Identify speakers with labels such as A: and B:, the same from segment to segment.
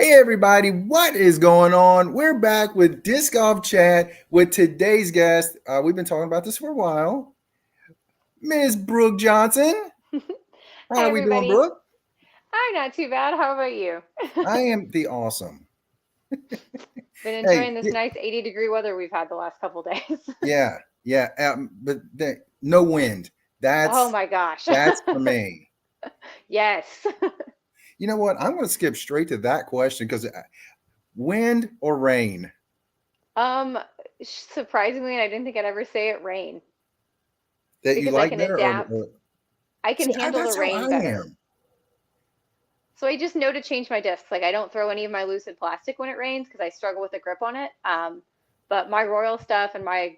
A: Hey everybody, what is going on? We're back with Disc Golf Chat with today's guest. We've been talking about this for a while. Ms. Brooke Johnson. How
B: Hi,
A: are we doing,
B: everybody.
A: Brooke?
B: I'm not too bad. How about you?
A: I am the awesome.
B: Been
A: Hey,
B: enjoying this nice 80-degree weather we've had the last couple days.
A: yeah, yeah, no wind.
B: Oh
A: That's
B: my gosh.
A: that's for me.
B: Yes.
A: You know what? I'm going to skip straight to that question because wind or rain
B: Um, Surprisingly, I didn't think I'd ever say it rain
A: that you
B: because I
A: like
B: can
A: better,
B: adapt. I can
A: see,
B: handle the
A: that's how
B: rain
A: I
B: better.
A: am.
B: So I just know to change my discs. Like I don't throw any of my lucid plastic when it rains because I struggle with the grip on it. But my Royal stuff and my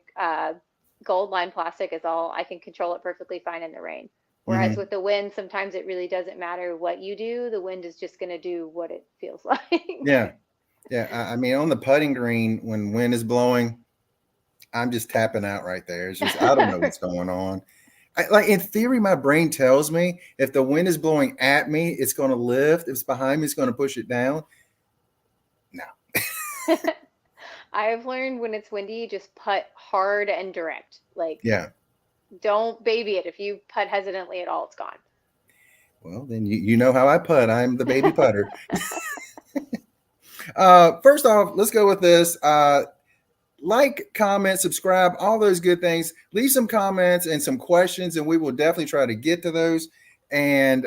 B: gold line plastic is all I can control it perfectly fine in the rain. Whereas
A: Hmm.
B: with the wind, sometimes it really doesn't matter what you do. The wind is just going to do what it feels like.
A: Yeah, yeah. I mean, on the putting green when wind is blowing, I'm just tapping out right there. It's just I don't know what's going on. Like in theory, my brain tells me if the wind is blowing at me, it's going to lift. If it's behind me, it's going to push it down. No.
B: I've learned when it's windy, just putt hard and direct. Like,
A: Yeah.
B: don't baby it. If you putt hesitantly at all, it's gone.
A: Well, then you know how I putt. I'm the baby putter. First off, let's go with this. Like, comment, subscribe, all those good things. Leave some comments and some questions, and we will definitely try to get to those. And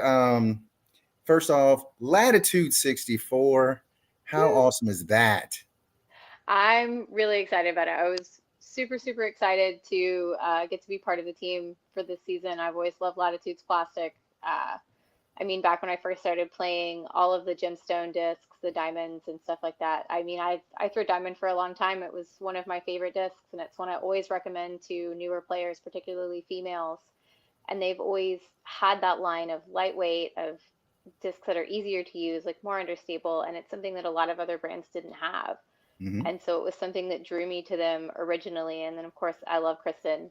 A: first off, Latitude 64. How
B: Woo.
A: awesome is that?
B: I'm really excited about it. I was super, super excited to get to be part of the team for this season. I've always loved Latitude's plastic. I mean, back when I first started playing, all of the gemstone discs, the diamonds and stuff like that. I mean, I threw diamond for a long time. It was one of my favorite discs, and it's one I always recommend to newer players, particularly females. And they've always had that line of lightweight, of discs that are easier to use, like more understable, and it's something that a lot of other brands didn't have.
A: Hmm.
B: And so it was something that drew me to them originally. And then, of course, I love Kristen.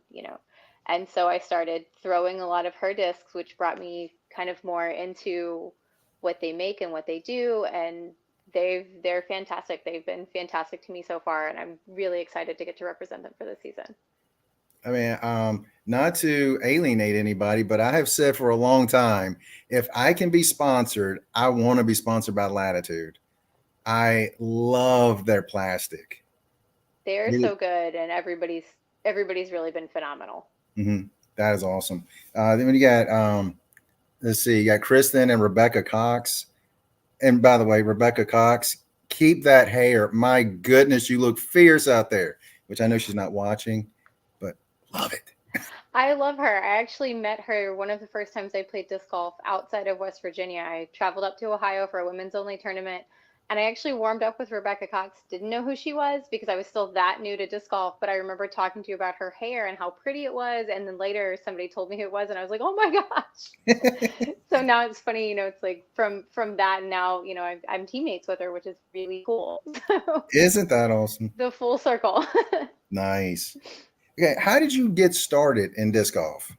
B: And so I started throwing a lot of her discs, which brought me kind of more into what they make and what they do. And they're fantastic. They've been fantastic to me so far, and I'm really excited to get to represent them for this season.
A: I mean, not to alienate anybody, but I have said for a long time, if I can be sponsored, I want to be sponsored by Latitude. I love their plastic.
B: They're
A: It,
B: so good, and everybody's really been phenomenal.
A: mhm, that is awesome. Then when you got, let's see, you got Kristen and Rebecca Cox. And by the way, Rebecca Cox, keep that hair. My goodness, you look fierce out there, which I know she's not watching, but love it.
B: I love her. I actually met her one of the first times I played disc golf outside of West Virginia. I traveled up to Ohio for a women's only tournament, and I actually warmed up with Rebecca Cox. Didn't know who she was because I was still that new to disc golf, but I remember talking to you about her hair and how pretty it was. And then later somebody told me who it was, and I was like, oh my gosh. So now it's funny, it's like from that, and now, I'm teammates with her, which is really cool. So
A: Isn't that awesome?
B: the full circle.
A: Nice. Okay, how did you get started in disc golf?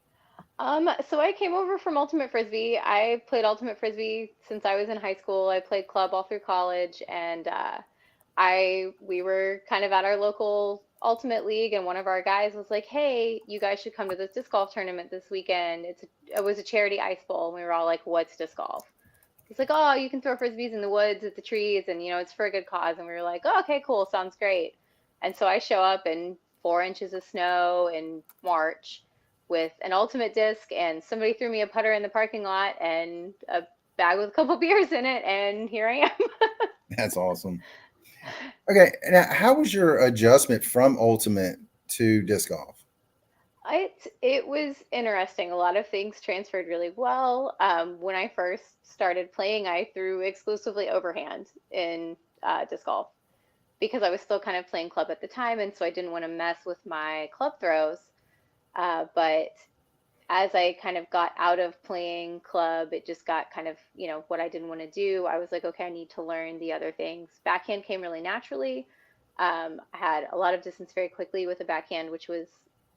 B: So I came over from Ultimate Frisbee. I played Ultimate Frisbee since I was in high school. I played club all through college, and I we were kind of at our local Ultimate League, and one of our guys was like, "Hey, you guys should come to this disc golf tournament this weekend. It was a charity ice bowl." And we were all like, "What's disc golf?" He's like, "Oh, you can throw frisbees in the woods at the trees, and it's for a good cause." And we were like, "Oh, okay, cool, sounds great." And so I show up in 4 inches of snow in March with an ultimate disc, and somebody threw me a putter in the parking lot and a bag with a couple beers in it, and here I am.
A: That's awesome. Okay, now how was your adjustment from Ultimate to disc golf?
B: It was interesting. A lot of things transferred really well. When I first started playing, I threw exclusively overhand in disc golf because I was still kind of playing club at the time, and so I didn't want to mess with my club throws. But as I kind of got out of playing club, it just got kind of, what I didn't want to do. I was like, okay, I need to learn the other things. Backhand came really naturally. I had a lot of distance very quickly with a backhand, which was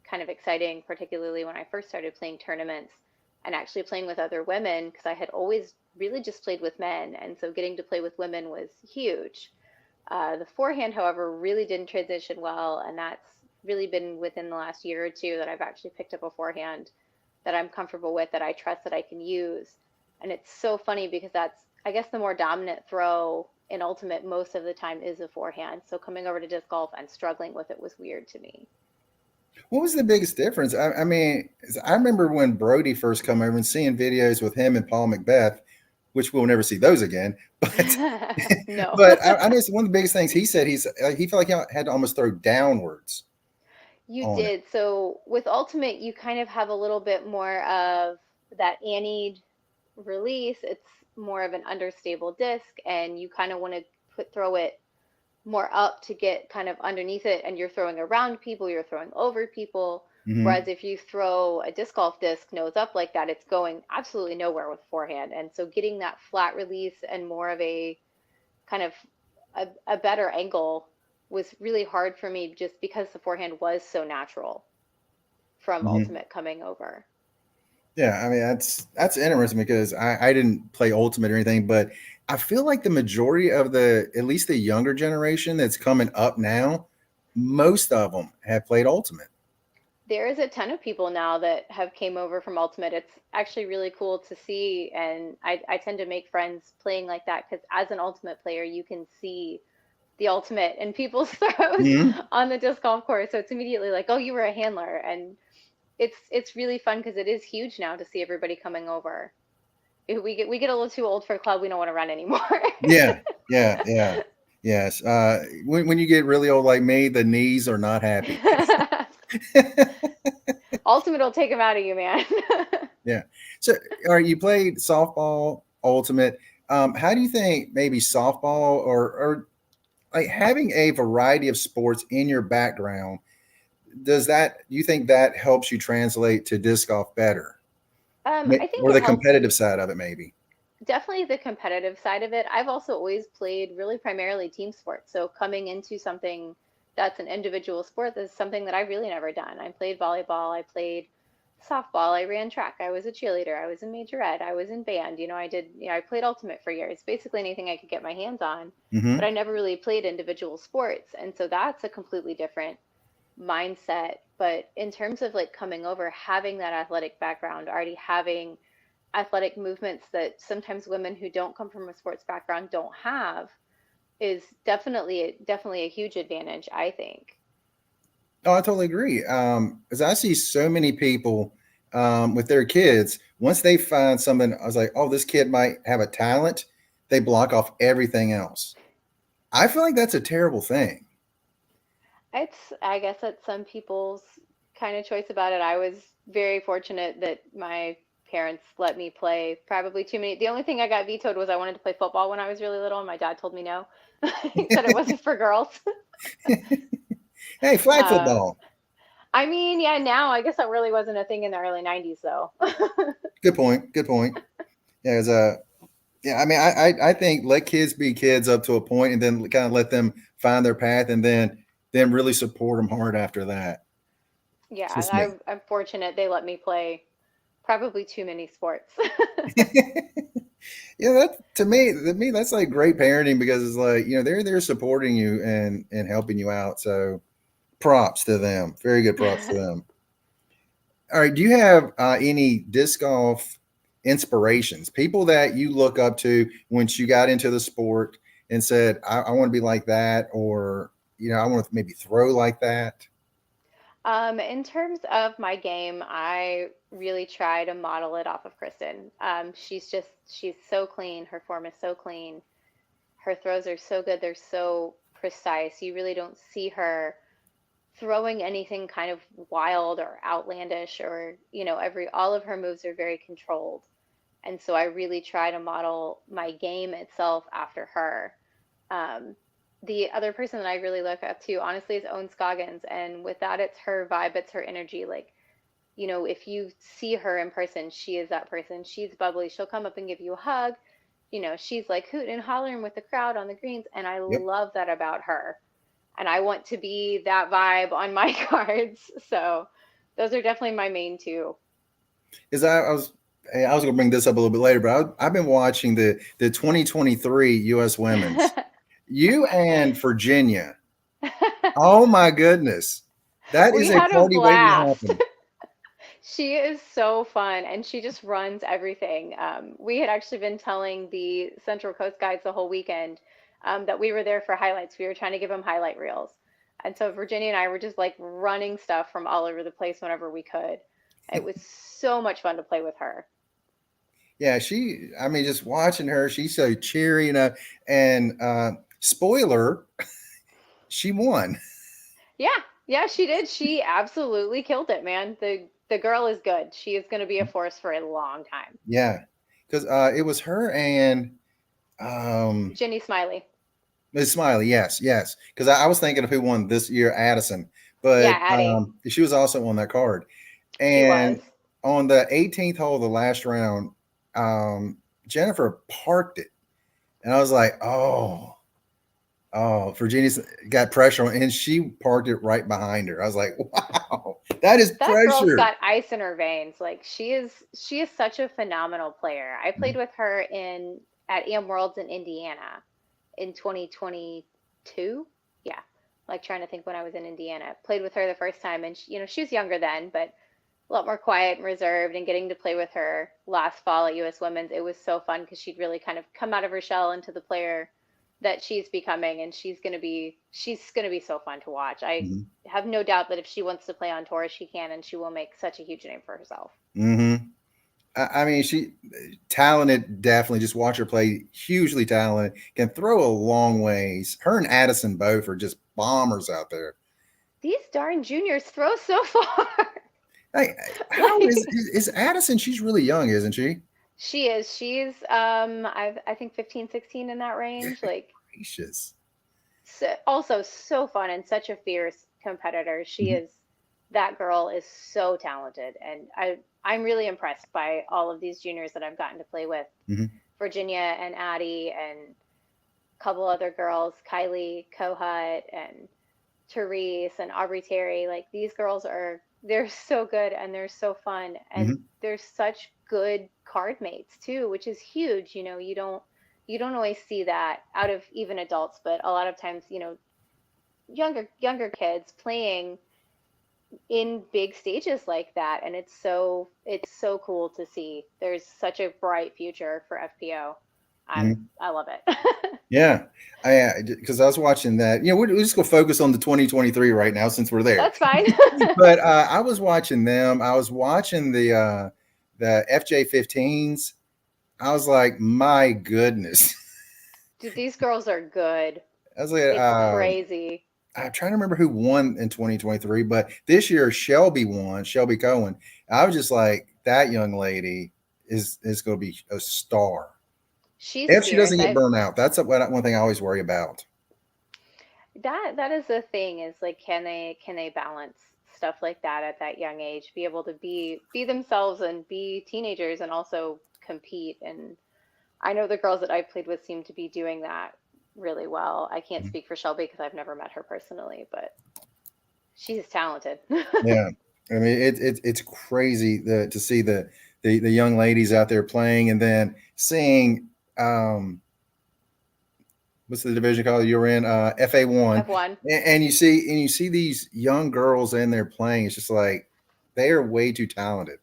B: kind of exciting, particularly when I first started playing tournaments and actually playing with other women, because I had always really just played with men, and so getting to play with women was huge. The forehand, however, really didn't transition well, and that's really been within the last year or two that I've actually picked up a forehand that I'm comfortable with, that I trust, that I can use. And it's so funny because that's, I guess, the more dominant throw in Ultimate most of the time is a forehand. So coming over to disc golf and struggling with it was weird to me.
A: What was the biggest difference? I mean, I remember when Brody first come over and seeing videos with him and Paul Macbeth, which we'll never see those again. But
B: No.
A: but I know one of the biggest things he said, he felt like he had to almost throw downwards
B: You
A: on it.
B: did. So with Ultimate, you kind of have a little bit more of that annied release. It's more of an understable disc, and you kind of want to throw it more up to get kind of underneath it, and you're throwing around people, you're throwing over people.
A: Hmm.
B: Whereas if you throw a disc golf disc nose up like that, it's going absolutely nowhere with forehand. And so getting that flat release and more of a kind of a better angle was really hard for me just because the forehand was so natural from
A: Hmm.
B: Ultimate coming over.
A: Yeah, I mean that's interesting because I didn't play Ultimate or anything, but I feel like the majority of the at least the younger generation that's coming up now, most of them have played Ultimate.
B: There is a ton of people now that have came over from Ultimate. It's actually really cool to see, and I tend to make friends playing like that because as an Ultimate player, you can see the Ultimate in people's throws
A: Hmm.
B: on the disc golf course. So it's immediately like, oh, you were a handler, and it's really fun because it is huge now to see everybody coming over. We get a little too old for a club. We don't want to run anymore.
A: Yeah, yeah, yeah, yes. When you get really old like me, the knees are not happy.
B: Ultimate will take them out of you, man.
A: Yeah. So, all right, you played softball, ultimate. How do you think maybe softball or like having a variety of sports in your background, does that, do you think that helps you translate to disc golf better?
B: I think
A: Or
B: it
A: the
B: helps
A: competitive side of it, maybe?
B: definitely the competitive side of it. I've also always played really primarily team sports. So coming into something that's an individual sport is something that I really never done. I played volleyball, I played softball, I ran track, I was a cheerleader, I was in majorette, I was in band. I played ultimate for years, basically anything I could get my hands on, but
A: Hmm.
B: I never really played individual sports. And so that's a completely different mindset. But in terms of like coming over, having that athletic background, already having athletic movements that sometimes women who don't come from a sports background don't have is definitely a huge advantage, I think.
A: Oh, I totally agree. As I see so many people with their kids, once they find something, I was like, oh, this kid might have a talent, they block off everything else. I feel like that's a terrible thing.
B: It's, I guess, that's some people's kind of choice about it. I was very fortunate that my parents let me play probably too many. The only thing I got vetoed was I wanted to play football when I was really little, and my dad told me no. He said it wasn't for girls.
A: Hey, flag
B: Uh,
A: football.
B: I mean, yeah, now I guess that really wasn't a thing in the early 90s, though.
A: Good point. Good point. Yeah, yeah. I mean, I think let kids be kids up to a point, and then kind of let them find their path, and then really support them hard after that. It's
B: Yeah,
A: just me.
B: I'm fortunate they let me play probably too many sports.
A: Yeah, that to me that's like great parenting because it's like they're supporting you and helping you out. So props to them. Very good props to them. All right, do you have any disc golf inspirations? People that you look up to once you got into the sport and said, "I want to be like that," or I want to maybe throw like that.
B: In terms of my game, I really try to model it off of Kristen. She's so clean. Her form is so clean. Her throws are so good. They're so precise. You really don't see her throwing anything kind of wild or outlandish, or, all of her moves are very controlled. And so I really try to model my game itself after her. Um, the other person that I really look up to, honestly, is Owen Scoggins. And with that, it's her vibe, it's her energy. Like, if you see her in person, she is that person. She's bubbly. She'll come up and give you a hug. She's like hooting and hollering with the crowd on the greens. And I
A: Yep.
B: love that about her. And I want to be that vibe on my cards. So those are definitely my main two.
A: Is I was Hey, I was going to bring this up a little bit later, but I've been watching the 2023 U.S. Women's. You and Virginia. Oh my goodness, that
B: We
A: is a
B: had a
A: party waiting to
B: blast.
A: happen.
B: She is so fun and she just runs everything. We had actually been telling the Central Coast guys the whole weekend that we were there for highlights. We were trying to give them highlight reels. And so Virginia and I were just like running stuff from all over the place whenever we could. It was so much fun to play with her.
A: Yeah, I mean, just watching her, she's so cheery, and spoiler, she won.
B: Yeah, yeah, she did. She absolutely killed it, man. The girl is good. She is going to be a force for a long time.
A: Yeah, because it was her and um,
B: Ginny Smiley.
A: Miss Smiley. Yes, yes. Because I was thinking of who won this year, Addison,
B: Yeah,
A: but
B: Addie.
A: she was also on that card.
B: She was.
A: And on the 18th hole of the last round, um, Jennifer parked it, and I was like, oh, Virginia's got pressure on, and she parked it right behind her. I was like, wow, that is
B: That girl's
A: pressure.
B: got ice in her veins. Like she is such a phenomenal player. I played
A: Mhm,
B: with her in at AM Worlds in Indiana in 2022. Yeah. Like trying to think when I was in Indiana. Played with her the first time and she was younger then, but a lot more quiet and reserved and getting to play with her last fall at US Women's. It was so fun because she'd really kind of come out of her shell into the player that she's becoming and she's going to be so fun to watch. I
A: mhm,
B: have no doubt that if she wants to play on tour, she can and she will make such a huge name for herself.
A: mhm. I mean, she talented, definitely. Just watch her play. Hugely talented, can throw a long ways. Her and Addison both are just bombers out there.
B: These darn juniors throw so far.
A: Hey, how
B: Like
A: is Addison? She's really young, isn't she?
B: she is. She's I think 15, 16 in that range. Like
A: Gracious.
B: also so fun and such a fierce competitor. She
A: Mhm,
B: is that girl is so talented and I'm really impressed by all of these juniors that I've gotten to play with.
A: mhm,
B: Virginia and Addie and a couple other girls, Kylie Kohut and Therese and Aubrey Terry. Like these girls they're so good and they're so fun and
A: mhm,
B: they're such good card mates too, which is huge. You don't always see that out of even adults, but a lot of times, younger kids playing in big stages like that, and it's so cool to see. There's such a bright future for FPO.
A: mhm.
B: I love it.
A: Yeah, I because I was watching that. We're just gonna focus on the 2023 right now since we're there.
B: That's fine.
A: But I was watching them. I was watching the FJ15s. I was like, my goodness.
B: Dude, these girls are good.
A: I was like,
B: It's crazy.
A: I'm trying to remember who won in 2023, but this year Shelby won. Shelby Cohen. I was just like, that young lady is going to be a star
B: She's
A: if she
B: fierce.
A: doesn't get
B: I
A: burned out. That's one thing I always worry about.
B: that is the thing is like can they balance stuff like that at that young age, be able to be themselves and be teenagers and also compete. And I know the girls that I've played with seem to be doing that really well. I can't speak for Shelby because I've never met her personally, but she's talented.
A: Yeah, I mean it's crazy to see the young ladies out there playing, and then seeing what's the division called you're in, FA1,
B: F1.
A: and you see these young girls in there playing. It's just like they are way too talented.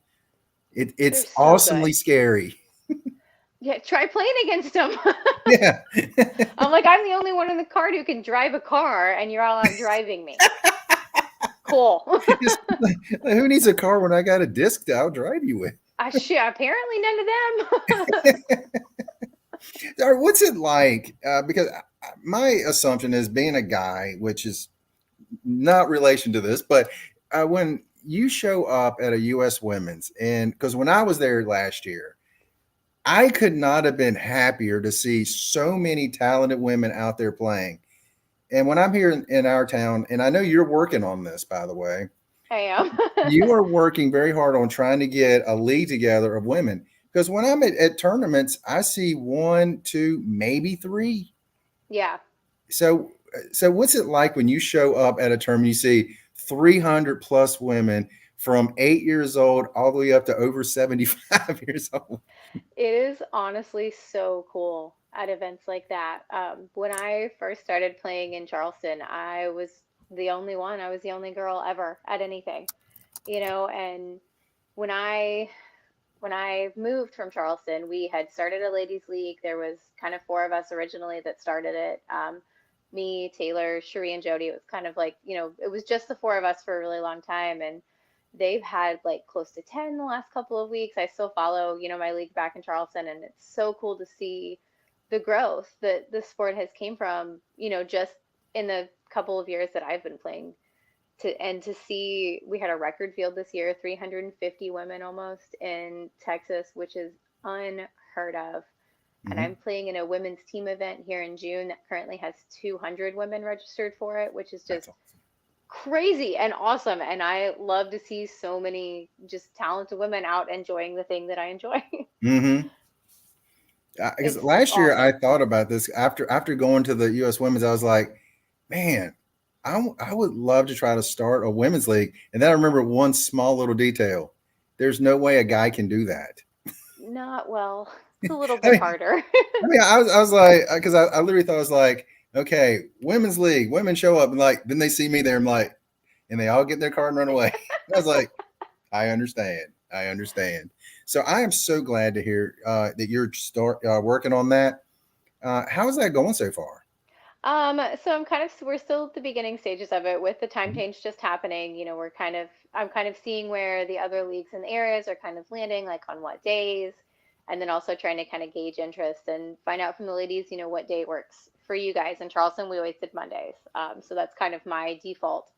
B: They're
A: It's
B: so
A: awesomely
B: good.
A: scary.
B: Yeah, try playing against them.
A: Yeah.
B: I'm like, I'm the only one in the card who can drive a car, and you're all out driving me. Cool.
A: Just, who needs a car when I got a disc to drive you with?
B: Shit, apparently none of them.
A: Or what's it like? Because my assumption is being a guy, which is not relation to this, but when you show up at a U.S. Women's, and because when I was there last year, I could not have been happier to see so many talented women out there playing. And when I'm here in our town, and I know you're working on this, by the way,
B: I am.
A: you are working very hard on trying to get a league together of women. Because when I'm at tournaments, I see one, two, maybe three.
B: Yeah.
A: So what's it like when you show up at a tournament? You see 300 plus women from 8 years old all the way up to over 75 years old.
B: It is honestly so cool at events like that. When I first started playing in Charleston, I was the only one. I was the only girl ever at anything, and when I when I moved from Charleston, we had started a ladies' league. There was kind of four of us originally that started it. Me, Taylor, Cherie, and Jody. It was kind of like, it was just the four of us for a really long time. And they've had like close to 10 the last couple of weeks. I still follow, my league back in Charleston, and it's so cool to see the growth that the sport has came from, just in the couple of years that I've been playing to see we had a record field this year, 350 women almost in Texas, which is unheard of. And
A: Hmm.
B: I'm playing in a women's team event here in June that currently has 200 women registered for it, which is
A: That's
B: just
A: awesome.
B: crazy and awesome. And I love to see so many just talented women out enjoying the thing that I enjoy.
A: Hmm. Because
B: It's
A: last year I
B: awesome.
A: thought about this after going to the U.S. Women's, I was like, man, I would love to try to start a women's league. And then I remember one small little detail: there's no way a guy can do that.
B: Not well, it's a little
A: I
B: bit
A: mean,
B: harder.
A: I was like, because I literally thought I was like, okay, women's league, women show up, and like then they see me there, I'm like, and they all get in their car and run away. I was like, I understand. I understand. So I am so glad to hear that you're working on that. How is that going so far?
B: So we're still at the beginning stages of it with the time
A: Mhm.
B: change just happening. I'm kind of seeing where the other leagues and areas are kind of landing, like on what days, and then also trying to kind of gauge interest and find out from the ladies, what day works for you guys. In Charleston, we always did Mondays. So that's kind of my default.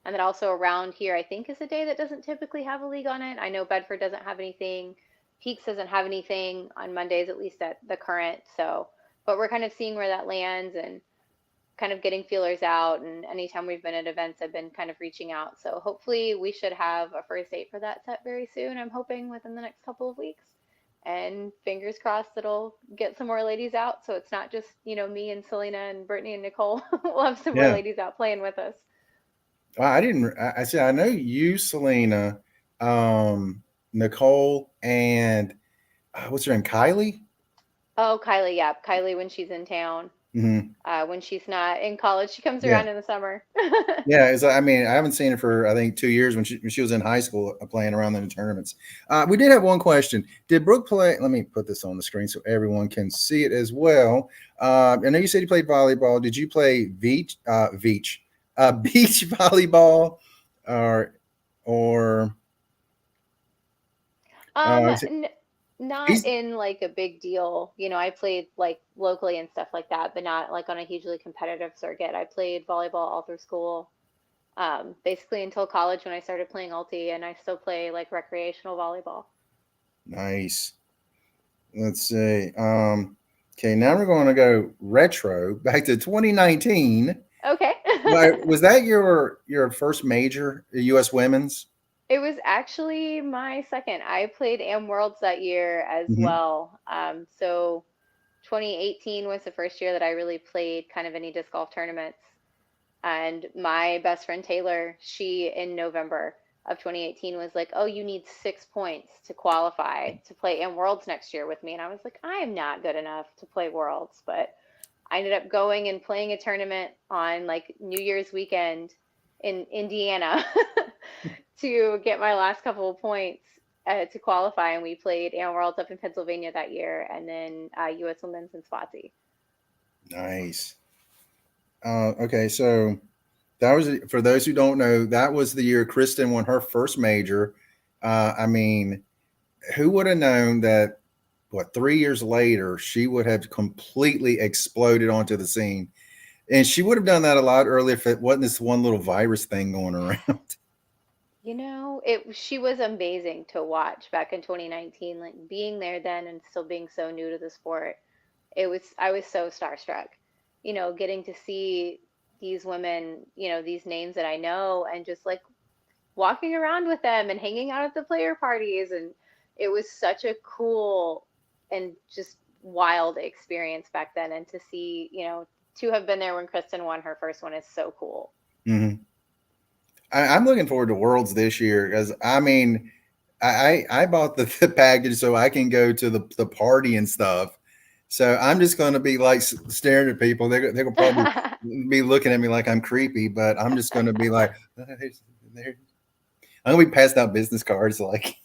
B: And then also around here, I think is a day that doesn't typically have a league on it. I know Bedford doesn't have anything. Peaks doesn't have anything on Mondays, at least at the current. So, but we're kind of seeing where that lands and kind of getting feelers out. And anytime we've been at events, I've been kind of reaching out. So hopefully we should have a first date for that set very soon. I'm hoping within the next couple of weeks. And fingers crossed it'll get some more ladies out. So it's not just, me and Selena and Brittany and Nicole. We'll have some more
A: Yeah.
B: ladies out playing with us.
A: Well, I didn't. I said I know you, Selena, um, Nicole, and what's her name, Kylie.
B: Oh, Kylie, yeah. Kylie when she's in town.
A: Hmm.
B: When she's not in college, she comes
A: Yeah.
B: around in the summer.
A: Yeah, I mean, I haven't seen her for I think 2 years when she was in high school playing around in the tournaments. We did have one question. Did Brooke play? Let me put this on the screen so everyone can see it as well. I know you said you played volleyball. Did you play beach volleyball, or or
B: Um,
A: is it,
B: n Not
A: he's
B: in like a big deal. I played like locally and stuff like that, but not like on a hugely competitive circuit. I played volleyball all through school, basically until college when I started playing ulti, and I still play like recreational volleyball.
A: nice. Let's see. Okay, now we're going to go retro back to 2019.
B: Okay.
A: Was that your first major, U.S. Women's?
B: It was actually my second. I played Am Worlds that year as
A: Hmm.
B: well. So 2018 was the first year that I really played kind of any disc golf tournaments. And my best friend Taylor, she in November of 2018 was like, "Oh, you need 6 points to qualify to play in Worlds next year with me." And I was like, "I am not good enough to play Worlds." But I ended up going and playing a tournament on like New Year's weekend in Indiana to get my last couple of points to qualify. And we played Am Worlds up in Pennsylvania that year, and then U.S. Women's in Spotsy.
A: Nice. Okay, so that was for those who don't know. That was the year Kristen won her first major. I mean, who would have known that? What 3 years later she would have completely exploded onto the scene, and she would have done that a lot earlier if it wasn't this one little virus thing going around.
B: She was amazing to watch back in 2019, like being there then and still being so new to the sport. I was so starstruck. Getting to see these women, these names that I know and just like walking around with them and hanging out at the player parties, and it was such a cool and just wild experience back then, and to see, to have been there when Kristen won her first one is so cool.
A: Hmm. I'm looking forward to Worlds this year because I mean, I bought the package so I can go to the party and stuff. So I'm just going to be like staring at people. They're gonna probably be looking at me like I'm creepy, but I'm just going to be like, there. I'm gonna be passing out business cards like.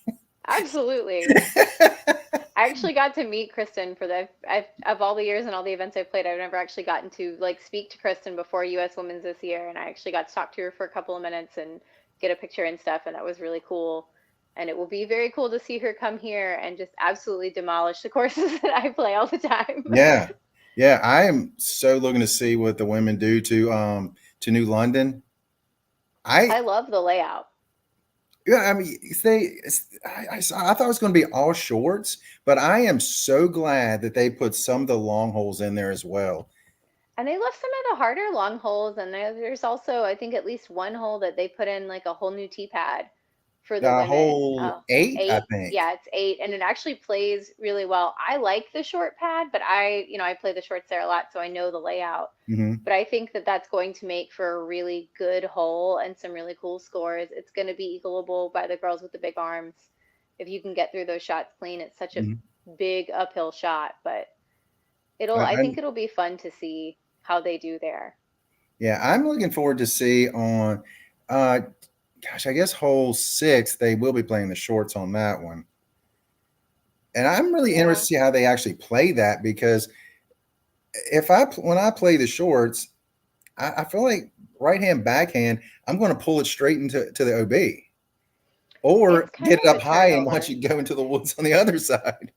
B: Absolutely. I actually got to meet Kristen for of all the years and all the events I've played. I've never actually gotten to like speak to Kristen before U.S. Women's this year, and I actually got to talk to her for a couple of minutes and get a picture and stuff, and that was really cool. And it will be very cool to see her come here and just absolutely demolish the courses that I play all the time.
A: Yeah, yeah. I am so looking to see what the women do to New London. I
B: I love the layout.
A: Yeah, I mean, I thought it was going to be all shorts, but I am so glad that they put some of the long holes in there as well.
B: And they left some of the harder long holes, and there's also, I think, at least one hole that they put in like a whole new tee pad for the women.
A: Hole
B: Oh,
A: 8, I
B: eight.
A: think.
B: Yeah, it's eight, and it actually plays really well. I like the short pad, but I play the shorts there a lot, so I know the layout.
A: Hmm.
B: But I think that that's going to make for a really good hole and some really cool scores. It's going to be equalable by the girls with the big arms. If you can get through those shots clean, it's such a
A: Hmm.
B: big uphill shot, but I
A: I,
B: think it'll be fun to see how they do there.
A: yeah, I'm looking forward to see on, uh, gosh, I guess hole 6 they will be playing the shorts on that one, and I'm really interested
B: Yeah.
A: to see how they actually play that because if when I play the shorts, I feel like right hand backhand, I'm going to pull it straight into the OB. Or
B: It's kind
A: get it
B: of
A: up
B: a
A: high and watch
B: turnover.
A: it go into the woods on the other side.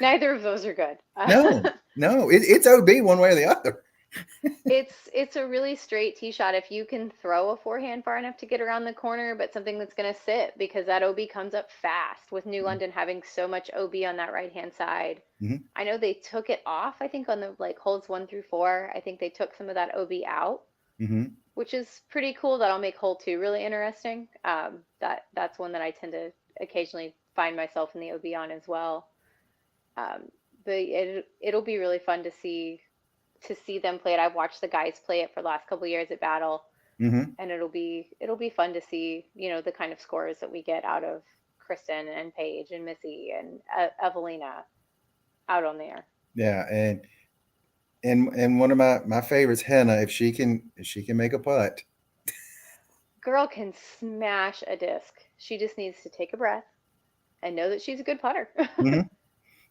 B: Neither of those are good.
A: No, no, it's OB one way or the other.
B: It's a really straight tee shot if you can throw a forehand far enough to get around the corner, but something that's going to sit because that OB comes up fast with New London having so much OB on that right hand side.
A: Mm-hmm.
B: I know they took it off, I think on the like holes 1 through 4. I think they took some of that OB out,
A: Mm-hmm.
B: which is pretty cool. That'll make hole 2 really interesting. That's one that I tend to occasionally find myself in the OB on as well. Um, but it'll be really fun to see them play it. I've watched the guys play it for the last couple of years at Battle,
A: Mm-hmm.
B: and it'll be fun to see the kind of scores that we get out of Kristen and Paige and Missy and Evelina out on there.
A: Yeah, and one of my favorites, Henna, if she can make a putt.
B: Girl can smash a disc. She just needs to take a breath and know that she's a good putter.
A: Mm-hmm.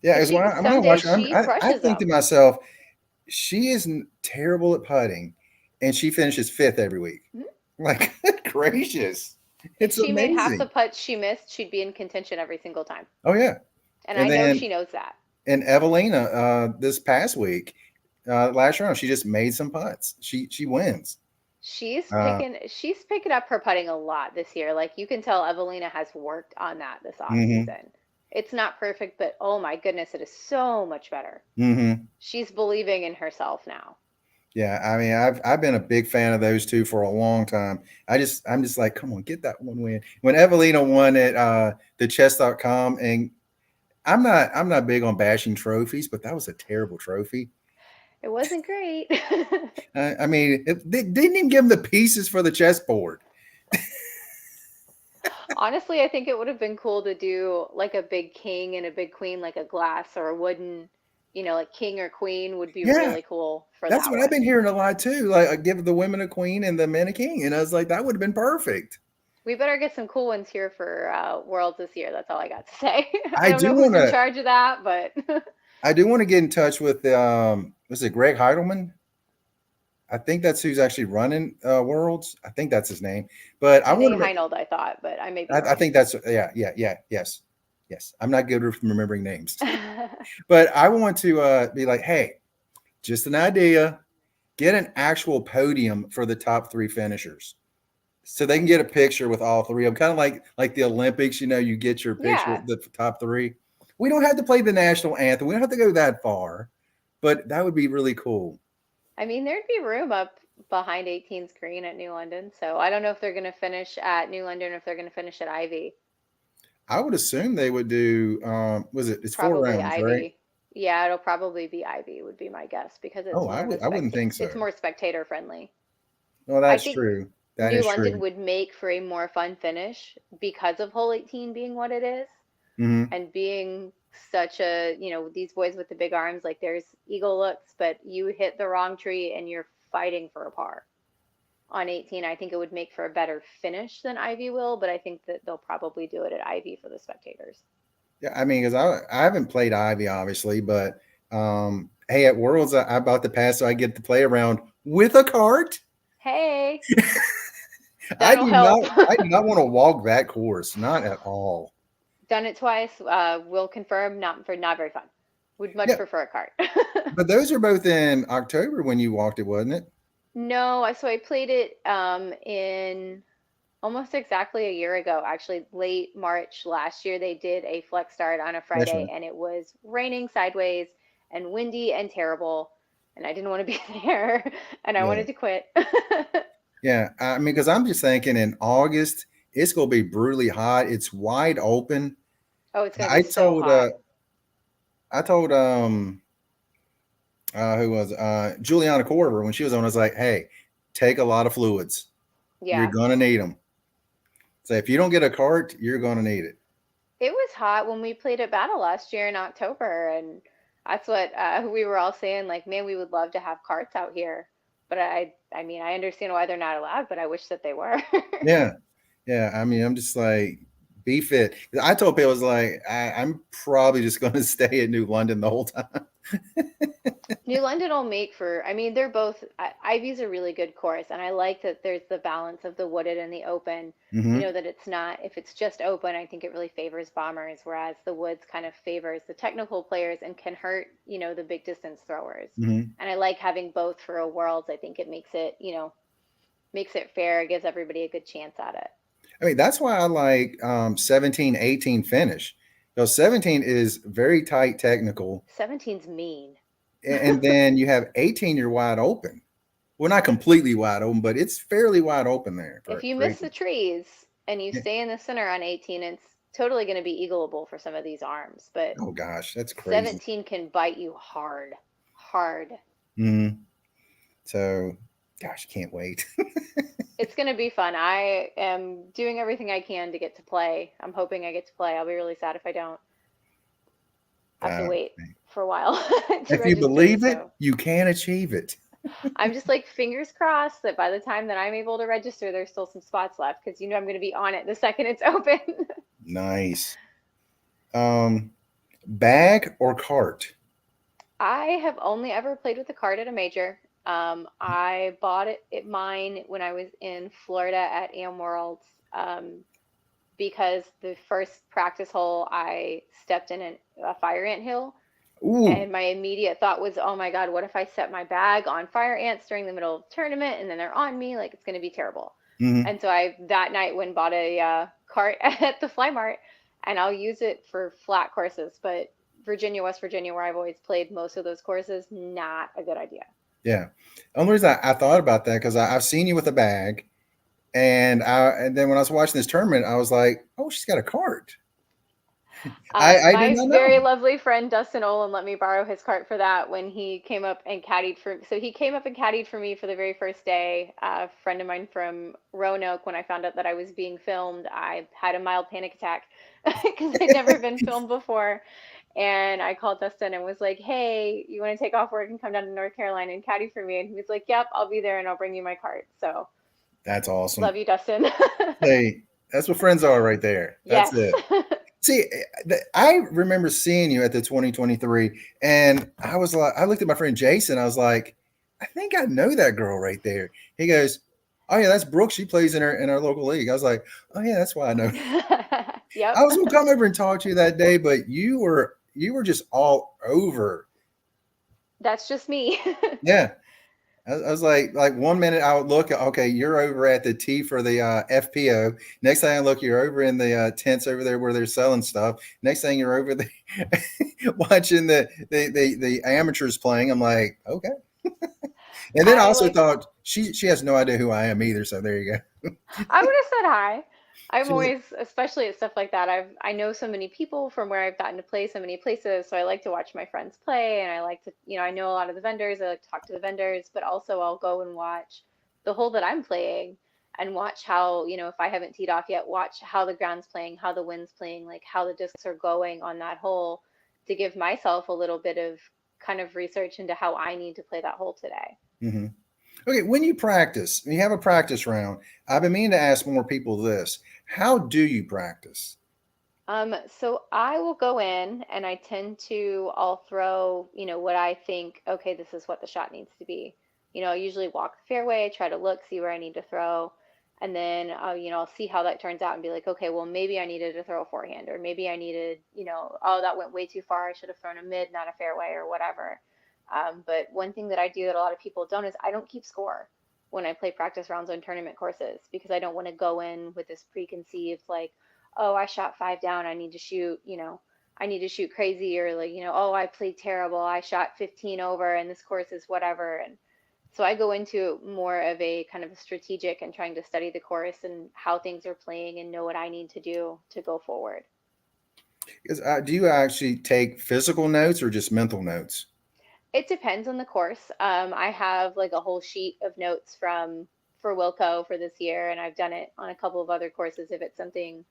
A: Yeah,
B: Because
A: because when
B: she
A: when I
B: some
A: watch
B: days
A: her,
B: she
A: I
B: crushes
A: think to
B: them.
A: myself, she is terrible at putting, and she finishes fifth every week. Like, good gracious,
B: If
A: it's
B: she made half the
A: amazing.
B: putts she missed, she'd be in contention every single time.
A: Oh yeah,
B: And I
A: and
B: know
A: then
B: she knows that.
A: and Evelina, this past week, last round, she just made some putts. She wins. Uh,
B: She's picking up her putting a lot this year. Like you can tell Evelina has worked on that this off
A: mm-hmm.
B: season. It's not perfect, but oh my goodness, it is so much better.
A: Mm-hmm.
B: She's believing in herself now.
A: Yeah, I mean, I've been a big fan of those two for a long time. I'm just like, come on, get that one win. When Evelina won at the chess.com, and I'm not big on bashing trophies, but that was a terrible trophy.
B: It wasn't great.
A: I mean, they didn't even give them the pieces for the chessboard.
B: Honestly, I think it would have been cool to do like a big king and a big queen, like a glass or a wooden, like king or queen would be
A: Yeah,
B: really cool for
A: that's
B: that
A: what I've been
B: one.
A: hearing a lot too. Like, give the women a queen and the men a king, and I was like, that would have been perfect.
B: We better get some cool ones here for Worlds this year. That's all I got to say. I
A: I
B: don't
A: do
B: know who's
A: want
B: in
A: to.
B: charge of that, but
A: I do want to get in touch with was it Greg Heidelman? I think that's who's actually running Worlds. I think that's his name. But I want
B: Nate
A: to.
B: Heinold, I thought, but I may be
A: I
B: wrong.
A: think that's yes, yes. I'm not good with remembering names, but I want to be like, hey, just an idea. Get an actual podium for the top three finishers, so they can get a picture with all three of them. Kind of like the Olympics. You get your picture
B: Yeah.
A: with the top three. We don't have to play the national anthem. We don't have to go that far, but that would be really cool.
B: I mean, there'd be room up behind 18's green at New London, so I don't know if they're going to finish at New London or if they're going to finish at Ivy.
A: I would assume they would do. Was it? It's four
B: Probably
A: rounds, right?
B: Ivy. Yeah, it'll probably be Ivy would be my guess because it's
A: Oh,
B: more of a
A: I wouldn't think
B: it's
A: so.
B: more spectator friendly.
A: Well,
B: I
A: that's
B: think
A: true. That
B: New
A: is
B: London
A: true.
B: would make for a more fun finish because of hole 18 being what it is
A: Hmm.
B: and being such a, these boys with the big arms, like there's eagle looks, but you hit the wrong tree and you're fighting for a par. On 18, I think it would make for a better finish than Ivy will, but I think that they'll probably do it at Ivy for the spectators.
A: Yeah, I mean, because I haven't played Ivy obviously, but hey, at Worlds I bought the pass so I get to play around with a cart.
B: Hey,
A: I
B: that'll
A: do not
B: help.
A: I do not want to walk that course, not at all.
B: Done it twice. Will confirm. Not very fun. Would much
A: Yeah,
B: prefer a cart.
A: but those are both in October when you walked it, wasn't it?
B: No, so I played it in almost exactly a year ago. Actually, late March last year, they did a flex start on a
A: That's
B: Friday,
A: right.
B: and it was raining sideways and windy and terrible, and I didn't want to be there, and I
A: Yeah.
B: wanted to quit.
A: Yeah. I mean, because I'm just thinking in August, it's gonna be brutally hot. It's wide open.
B: Oh, it's gonna be
A: I
B: so
A: told
B: hot.
A: I told who was Juliana Corver when she was on, I was like, hey, take a lot of fluids. You're
B: Yeah.
A: gonna need them. So if you don't get a cart, you're gonna need it.
B: It was hot when we played at Battle last year in October, and that's what we were all saying. Like, man, we would love to have carts out here, but I mean, I understand why they're not allowed, but I wish that they were.
A: Yeah. Yeah. I mean, I'm just like, be fit. I told people, I was like, I'm probably just gonna stay in New London the whole time.
B: New London will make for, I mean, they're both, Ivy's a really good course, and I like that there's the balance of the wooded and the open.
A: Hmm.
B: That it's not, if it's just open, I think it really favors bombers, whereas the woods kind of favors the technical players and can hurt, the big distance throwers.
A: Hmm.
B: And I like having both for a Worlds. I think it makes it fair, it gives everybody a good chance at it.
A: I mean, that's why I like 17, 18 finish. Because 17 is very tight technical.
B: 17's mean.
A: And then you have 18, you're wide open. Well, not completely wide open, but it's fairly wide open there
B: If you
A: for
B: miss the
A: 18.
B: trees and you
A: Yeah.
B: stay in the center on 18, it's totally going to be eagleable for some of these arms, but
A: Oh gosh, that's crazy.
B: 17 can bite you hard, hard.
A: Mm-hmm. So, gosh, can't wait.
B: It's going to be fun. I am doing everything I can to get to play. I'm hoping I get to play. I'll be really sad if I don't. I have to
A: Uh,
B: wait for a while to
A: if you
B: register.
A: believe it,
B: So
A: you can achieve it.
B: I'm just like fingers crossed that by the time that I'm able to register, there's still some spots left because I'm going to be on it the second it's open.
A: Nice. Um, bag or cart?
B: I have only ever played with a card at a major. I bought mine when I was in Florida at Am Worlds, because the first practice hole I stepped in a fire ant hill,
A: Ooh.
B: and my immediate thought was, oh my God, what if I set my bag on fire ants during the middle of the tournament and then they're on me? Like it's going to be terrible.
A: Hmm.
B: And so I that night went and bought a cart at the Fly Mart, and I'll use it for flat courses. But Virginia, West Virginia, where I've always played most of those courses, not a good idea.
A: Yeah. Only reason I thought about that because I've seen you with a bag, and then when I was watching this tournament, I was like, oh, she's got a cart. I did
B: My
A: not
B: very
A: know.
B: lovely friend Dustin Olin let me borrow his cart for that when he came up and caddied for. So he came up and caddied for me for the very first day. A friend of mine from Roanoke, when I found out that I was being filmed, I had a mild panic attack because I'd never been filmed before. And I called Dustin and was like, "Hey, you want to take off work and come down to North Carolina and caddy for me?" And he was like, "Yep, I'll be there and I'll bring you my cart." So
A: That's awesome.
B: love you, Dustin.
A: Hey, that's what friends are right there. That's
B: Yes.
A: it. See, I remember seeing you at the 2023, and I was like, I looked at my friend Jason. I was like, I think I know that girl right there. He goes, "Oh yeah, that's Brooke. She plays in our local league." I was like, "Oh yeah, that's why I know." I
B: Yep.
A: was gonna come over and talk to you that day, but you were just all over.
B: That's just me.
A: Yeah, I was like 1 minute I would look, okay, you're over at the T for the FPO. Next thing I look, you're over in the tents over there where they're selling stuff. Next thing you're over there watching the amateurs playing. I'm like, okay. And then I
B: I
A: also
B: like
A: thought she has no idea who I am either. So there you go.
B: I would have said hi. I'm
A: She's like,
B: always, especially at stuff like that, I know so many people from where I've gotten to play so many places, so I like to watch my friends play, and I like to, I know a lot of the vendors. I like to talk to the vendors, but also I'll go and watch the hole that I'm playing. and watch how, if I haven't teed off yet, watch how the ground's playing, how the wind's playing, like how the discs are going on that hole to give myself a little bit of kind of research into how I need to play that hole today.
A: Hmm. Okay, when you practice, when you have a practice round, I've been meaning to ask more people this. How do you practice?
B: So I will go in and I tend to, I'll throw, what I think, okay, this is what the shot needs to be. I usually walk the fairway, try to look, see where I need to throw, and then, I'll see how that turns out and be like, okay, well, maybe I needed to throw a forehand, or maybe I needed, oh, that went way too far. I should have thrown a mid, not a fairway, or whatever. But one thing that I do that a lot of people don't is I don't keep score when I play practice rounds on tournament courses because I don't want to go in with this preconceived, like, oh, I shot five down. I need to shoot crazy, or like, oh, I played terrible. I shot 15 over and this course is whatever. And so I go into more of a kind of a strategic and trying to study the course and how things are playing and know what I need to do to go forward.
A: Do you actually take physical notes or just mental notes?
B: It depends on the course. I have like a whole sheet of notes from for Wilco for this year, and I've done it on a couple of other courses if it's something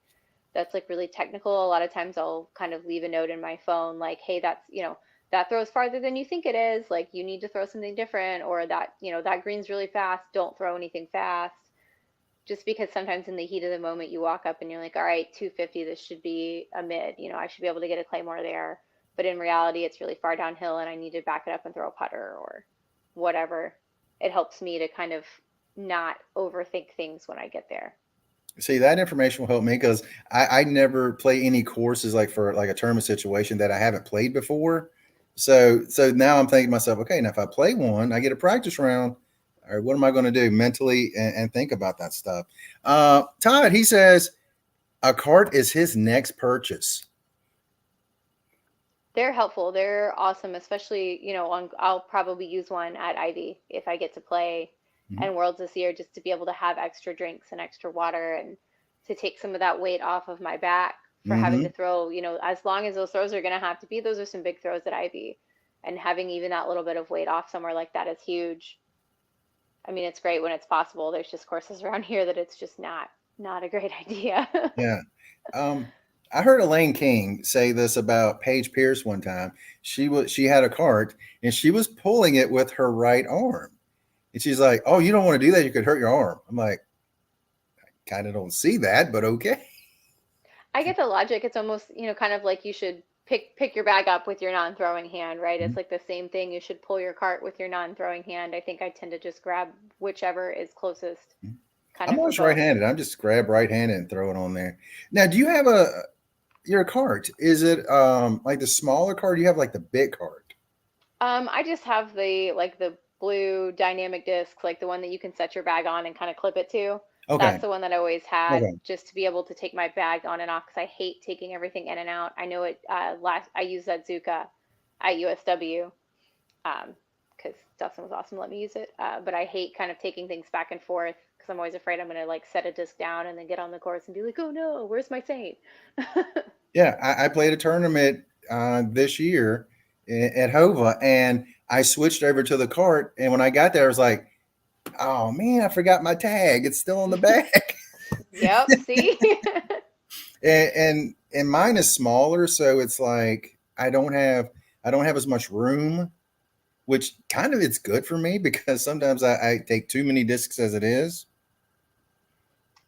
B: that's like really technical. A lot of times I'll kind of leave a note in my phone like, hey, that throws farther than you think it is. Like you need to throw something different, or that green's really fast. Don't throw anything fast. Just because sometimes in the heat of the moment you walk up and you're like, all right, 250, this should be a mid. I should be able to get a claymore there. But in reality, it's really far downhill and I need to back it up and throw a putter or whatever. It helps me to kind of not overthink things when I get there.
A: See, that information will help me because I never play any courses like for like a tournament situation that I haven't played before. So now I'm thinking to myself, okay, now if I play one, I get a practice round. All right, what am I going to do mentally and think about that stuff? Todd, he says a cart is his next purchase.
B: They're helpful. They're awesome, especially, I'll probably use one at Ivy if I get to play
A: Mhm.
B: and Worlds this year just to be able to have extra drinks and extra water and to take some of that weight off of my back for having to
A: Mhm.
B: throw, as long as those throws are going to have to be, those are some big throws at Ivy. And having even that little bit of weight off somewhere like that is huge. I mean, it's great when it's possible. There's just courses around here that it's just not a great idea.
A: Yeah. Um, I heard Elaine King say this about Paige Pierce one time. She had a cart and she was pulling it with her right arm. And she's like, "Oh, you don't want to do that. You could hurt your arm." I'm like, kind of don't see that, but okay.
B: I get the logic. It's almost, kind of like you should pick your bag up with your non-throwing hand, right? It's like the same thing. You should pull your cart with your non-throwing hand. I think I tend to just grab whichever is closest, kind
A: I'm
B: of for
A: always
B: both.
A: right-handed. I'm just grab right-handed and throw it on there. Now, do you have a your cart? Is it like the smaller cart? Do you have like the big cart?
B: I just have the blue dynamic disc, like the one that you can set your bag on and kind of clip it to.
A: Okay.
B: That's the one that I always had,
A: Okay.
B: just to be able to take my bag on and off because I hate taking everything in and out. I know it. Last I used that Zuka at USW, because Dustin was awesome to let me use it. But I hate kind of taking things back and forth because I'm always afraid I'm gonna like set a disc down and then get on the course and be like, oh no, where's my saint?
A: Yeah, I played a tournament this year at Hova, and I switched over to the cart. And when I got there, I was like, "Oh man, I forgot my tag. It's still on the back."
B: Yep, see?
A: And mine is smaller, so it's like I don't have as much room, which kind of it's good for me because sometimes I take too many discs as it is.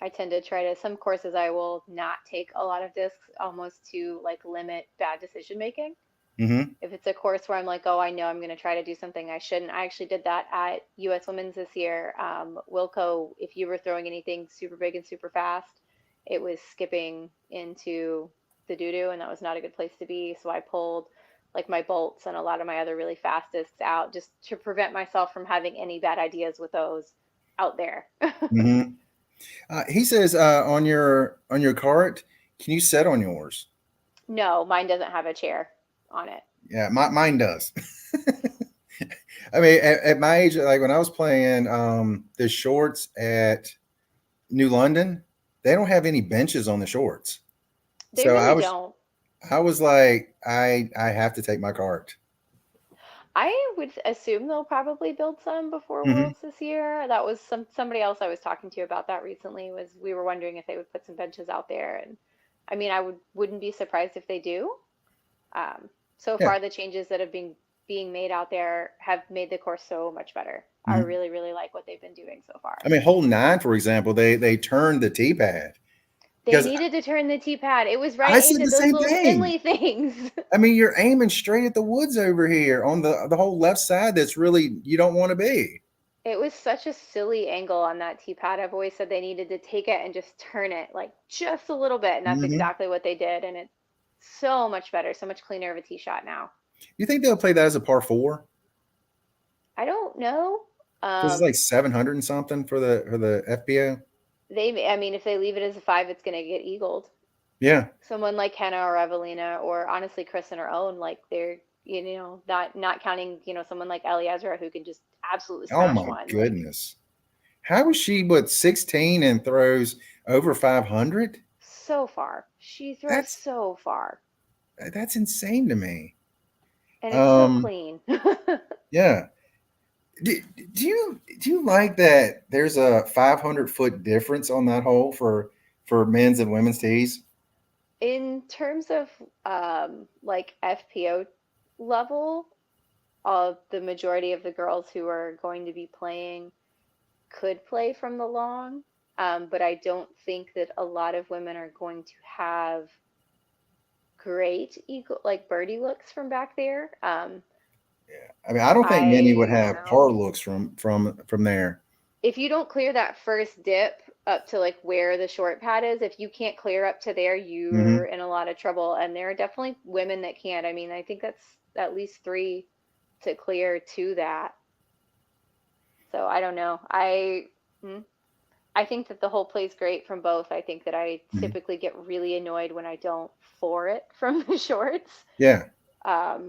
B: I tend to try to, some courses I will not take a lot of discs almost to like limit bad decision making.
A: Hmm.
B: If it's a course where I'm like, oh, I know I'm going to try to do something I shouldn't. I actually did that at US Women's this year. Wilco, if you were throwing anything super big and super fast, it was skipping into the doo-doo, and that was not a good place to be. So I pulled like my bolts and a lot of my other really fast discs out just to prevent myself from having any bad ideas with those out there.
A: Hmm. He says on your cart, can you set on yours?
B: No, mine doesn't have a chair on it.
A: Yeah, mine does. I mean, at my age, like when I was playing the shorts at New London, they don't have any benches on the shorts.
B: They
A: So
B: really don't.
A: I was like, I have to take my cart.
B: I would assume they'll probably build some before
A: Hmm.
B: Worlds this year. That was somebody else I was talking to about that recently, was we were wondering if they would put some benches out there, and I mean I wouldn't be surprised if they do. Um, so
A: Yeah.
B: far the changes that have been being made out there have made the course so much better. I
A: Hmm.
B: really like what they've been doing so far.
A: I mean, hole nine, for example, they turned the tee pad
B: They
A: because
B: needed to turn the tee pad. It was right
A: I said
B: into
A: the
B: those
A: same
B: little
A: thing.
B: spindly things.
A: I mean, you're aiming straight at the woods over here on the whole left side. That's really you don't want to be.
B: It was such a silly angle on that tee pad. I've always said they needed to take it and just turn it like just a little bit, and that's
A: Hmm.
B: exactly what they did. And it's so much better, so much cleaner of a tee shot now.
A: You think they'll play that as a par four?
B: I don't know.
A: Because it's like
B: Um,
A: 700 and something for the FPO.
B: I mean, if they leave it as a five, it's gonna get eagled.
A: Yeah.
B: Someone like Kenna or Evelina, or honestly Chris and her own, like they're, not counting, someone like Eliezra who can just absolutely
A: Oh
B: smash
A: my
B: one. Like
A: goodness. How is she, what, 16 and throws over 500?
B: so far, she throws
A: That's
B: so far,
A: that's insane to me.
B: and it's so
A: Um,
B: clean.
A: yeah. Do you like that there's a 500-foot difference on that hole for men's and women's tees?
B: In terms of like FPO level, the majority of the girls who are going to be playing could play from the long, but I don't think that a lot of women are going to have great eagle like birdie looks from back there.
A: I mean, I don't think many would
B: I
A: have par looks from there.
B: If you don't clear that first dip up to like where the short pad is, if you can't clear up to there, you're
A: Hmm.
B: in a lot of trouble. And there are definitely women that can't. I mean, I think that's at least three to clear to that. So I don't know. Mm, I think that the whole plays great from both. I think that I
A: Hmm.
B: typically get really annoyed when I don't floor it from the shorts.
A: Yeah.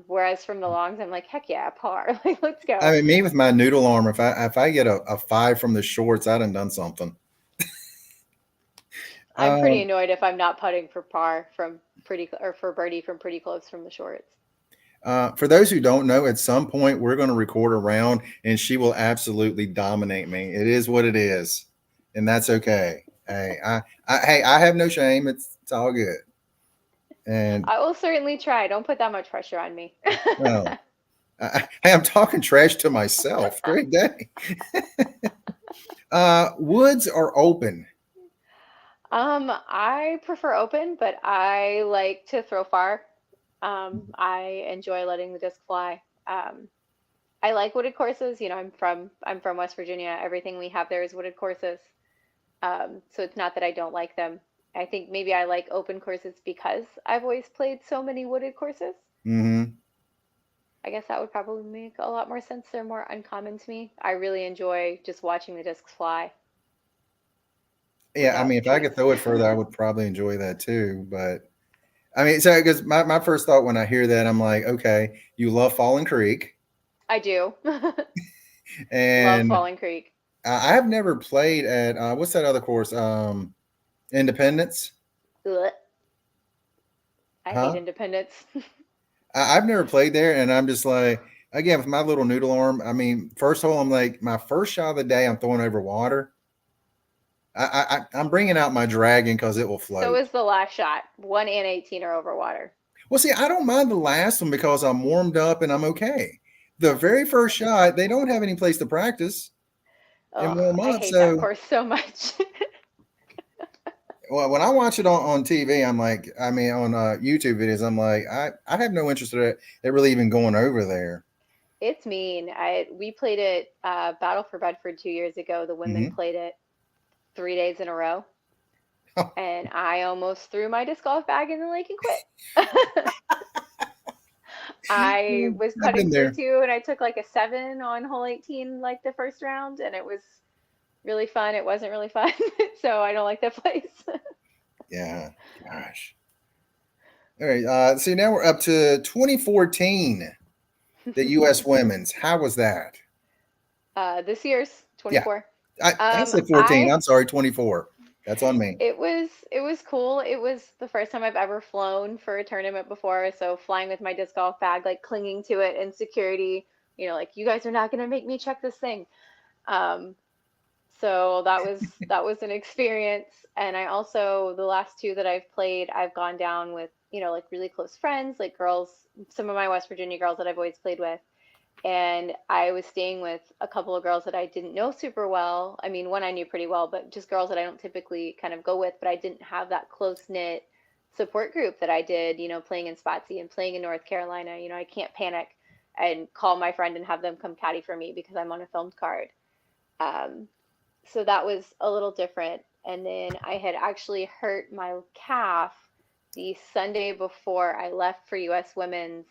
B: Whereas from the longs, I'm like, heck yeah, par. Like, let's
A: I
B: go.
A: mean, me with my noodle arm, if I get a five from the shorts, I done something.
B: I'm pretty
A: Um,
B: annoyed if I'm not putting for par from or for birdie from pretty close from the shorts.
A: for those who don't know, at some point we're going to record a round, and she will absolutely dominate me. It is what it is, and that's okay. Hey, I have no shame. It's all good. And
B: I will certainly try. Don't put that much pressure on me.
A: well, hey, I'm talking trash to myself. Great day. Woods are open.
B: I prefer open, but I like to throw far. I enjoy letting the disc fly. I like wooded courses. I'm from West Virginia. Everything we have there is wooded courses. So it's not that I don't like them. I think maybe I like open courses because I've always played so many wooded courses.
A: Hmm.
B: I guess that would probably make a lot more sense. They're more uncommon to me. I really enjoy just watching the discs fly
A: Yeah, I mean,
B: without
A: if I could
B: trees.
A: throw it further, I would probably enjoy that too. But I mean, so because my first thought when I hear that, I'm like, okay, you love Fallen Creek,
B: I do. Love
A: and
B: Falling Creek.
A: I have never played at what's that other course? Independence,
B: Ugh, I hate
A: huh?
B: Independence.
A: I've never played there, and I'm just like, again, with my little noodle arm. I mean, first hole, I'm like, my first shot of the day, I'm throwing over water. I'm bringing out my dragon because it will
B: So
A: float.
B: is the last shot. 1 and 18 are over water.
A: Well, see, I don't mind the last one because I'm warmed up and I'm okay. The very first shot, they don't have any place to practice and
B: Ugh,
A: warm
B: I
A: up.
B: hate that
A: So,
B: course so much.
A: well, when I watch it on TV, I'm like, I mean, on YouTube videos, I'm like, I have no interest in it really even going over there.
B: It's mean. We played it Battle for Bedford 2 years ago. The women
A: Hmm.
B: played it 3 days in a row, and I almost threw my disc golf bag in the lake and quit. I was
A: I've been
B: putting for
A: there.
B: two, and I took like a seven on hole 18, like the first round, and it was really fun. It wasn't really fun, so I don't like that place.
A: Yeah, gosh. All right. See, now we're up to 2014, the U.S. Women's. How was that?
B: This year's
A: Yeah,
B: 24.
A: I said 14.
B: I
A: I'm sorry, 24. That's on me.
B: it was cool. It was the first time I've ever flown for a tournament before, so flying with my disc golf bag, like clinging to it in security, Like you guys are not going to make me check this thing. Um, so that was an experience. And I also, the last two that I've played, I've gone down with, like really close friends, like girls, some of my West Virginia girls that I've always played with. And I was staying with a couple of girls that I didn't know super well. I mean, one I knew pretty well, but just girls that I don't typically kind of go with, but I didn't have that close knit support group that I did, playing in Spotsy and playing in North Carolina. I can't panic and call my friend and have them come caddy for me because I'm on a filmed card. Um, so that was a little different. And then I had actually hurt my calf the Sunday before I left for US Women's,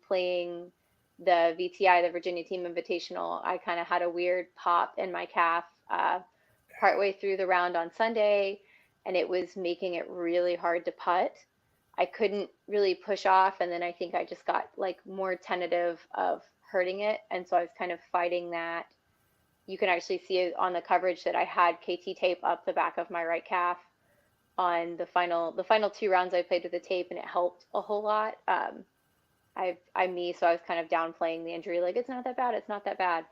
B: playing the VTI, the Virginia Team Invitational. I kind of had a weird pop in my calf partway through the round on Sunday, and it was making it really hard to putt. I couldn't really push off, and then I think I just got like more tentative of hurting it, and so I was kind of fighting that. You can actually see it on the coverage that I had KT tape up the back of my right calf on the final two rounds I played with the tape, and it helped a whole lot. I'm me, so I was kind of downplaying the injury, like it's not that bad, it's not that bad.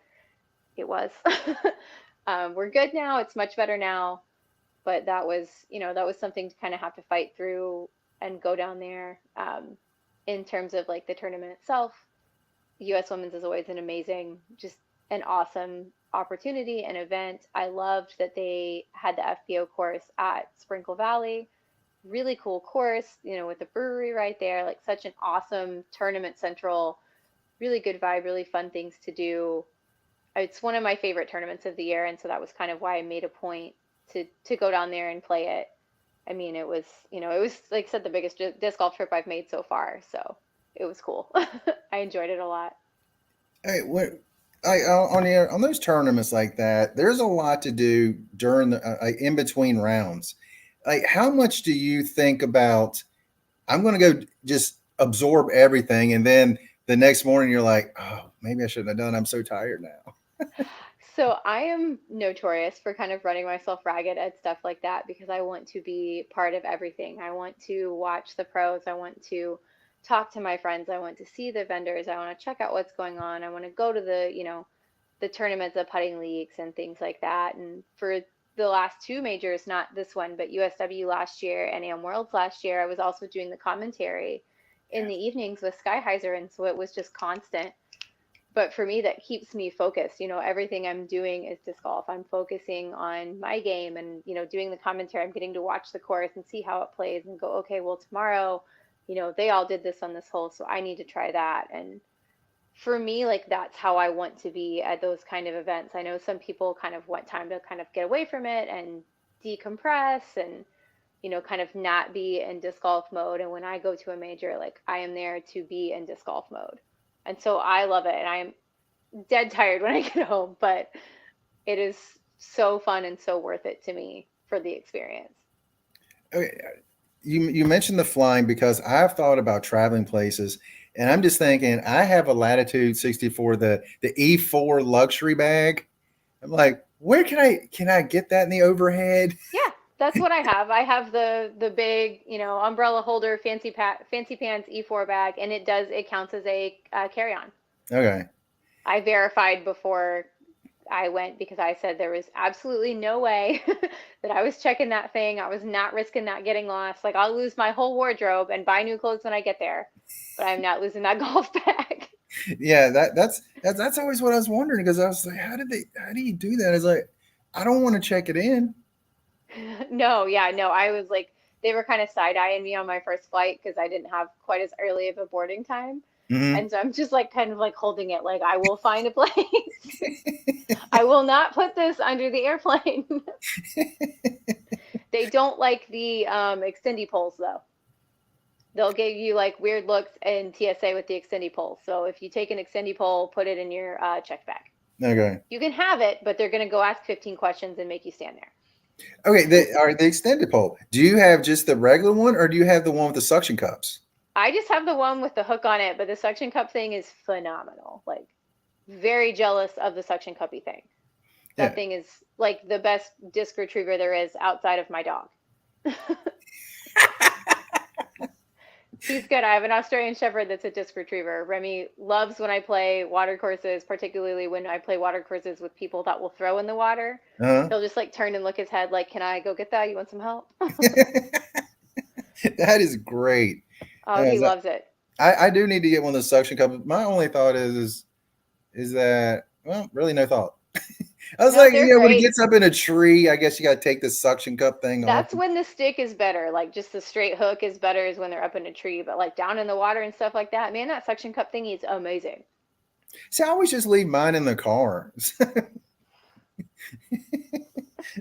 B: It was. We're good now. It's much better now, but that was something to kind of have to fight through and go down there. In terms of like the tournament itself, U.S. Women's is always an amazing, just an awesome opportunity and event. I loved that they had the FPO course at Sprinkle Valley. Really cool course, with the brewery right there, like such an awesome tournament central, really good vibe, really fun things to do. It's one of my favorite tournaments of the year, and so that was kind of why I made a point to go down there and play it. I mean, it was like I said, the biggest disc golf trip I've made so far, so it was cool. I enjoyed it a lot.
A: Hey, what? On those tournaments like that, there's a lot to do during the in between rounds. Like, how much do you think about? I'm going to go just absorb everything, and then the next morning you're like, oh, maybe I shouldn't have done. I'm so tired now.
B: So I am notorious for kind of running myself ragged at stuff like that because I want to be part of everything. I want to watch the pros. I want to talk to my friends. I want to see the vendors. I want to check out what's going on. I want to go to the tournaments, the putting leagues and things like that. And for the last two majors, not this one, but USW last year and AM Worlds last year, I was also doing the commentary in the evenings with Skyheiser, and so it was just constant. But for me, that keeps me focused. Everything I'm doing is disc golf. I'm focusing on my game and, doing the commentary. I'm getting to watch the course and see how it plays and go, okay, well, tomorrow, they all did this on this hole, so I need to try that. And for me, like that's how I want to be at those kind of events. I know some people kind of want time to kind of get away from it and decompress and, kind of not be in disc golf mode. And when I go to a major, like I am there to be in disc golf mode. And so I love it. And I am dead tired when I get home, but it is so fun and so worth it to me for the experience.
A: Okay, you mentioned the flying because I've thought about traveling places, and I'm just thinking I have a Latitude 64, the E4 luxury bag. I'm like, where can I get that in the overhead?
B: Yeah, that's what I have. I have the big, umbrella holder, fancy pants E4 bag, and it counts as a carry-on.
A: Okay.
B: I verified before I went because I said there was absolutely no way that I was checking that thing. I was not risking that getting lost. Like I'll lose my whole wardrobe and buy new clothes when I get there, but I'm not losing that golf bag.
A: Yeah, that's always what I was wondering because I was like, how do you do that? It's like I don't want to check it in.
B: No, yeah, no. I was like, they were kind of side-eyeing me on my first flight because I didn't have quite as early of a boarding time.
A: Hmm.
B: And so I'm just like kind of like holding it, like I will find a place. I will not put this under the airplane. They don't like the extendy poles though. They'll give you like weird looks in TSA with the extendy pole. So if you take an extendy pole, put it in your checked bag.
A: Okay.
B: You can have it, but they're going to go ask 15 questions and make you stand there.
A: Okay. All right. The extended pole. Do you have just the regular one, or do you have the one with the suction cups?
B: I just have the one with the hook on it, but the suction cup thing is phenomenal. Like, very jealous of the suction cuppy thing. That
A: Yeah.
B: thing is like the best disc retriever there is outside of my dog. He's good. I have an Australian Shepherd that's a disc retriever. Remy loves when I play water courses, particularly when I play water courses with people that will throw in the water.
A: Uh-huh.
B: He'll just like turn and look his head like, "Can I go get that? You want some help?"
A: That is great.
B: Oh,
A: Uh,
B: he loves it.
A: I do need to get one of those suction cups. My only thought is that, well, really no thought. I was
B: No,
A: like,
B: they're
A: when he
B: great.
A: gets up in a tree, I guess you got to take the suction cup thing off.
B: That's when the stick is better. Like just the straight hook is better is when they're up in a tree, but like down in the water and stuff like that, man, that suction cup thingy is amazing.
A: See, I always just leave mine in the car.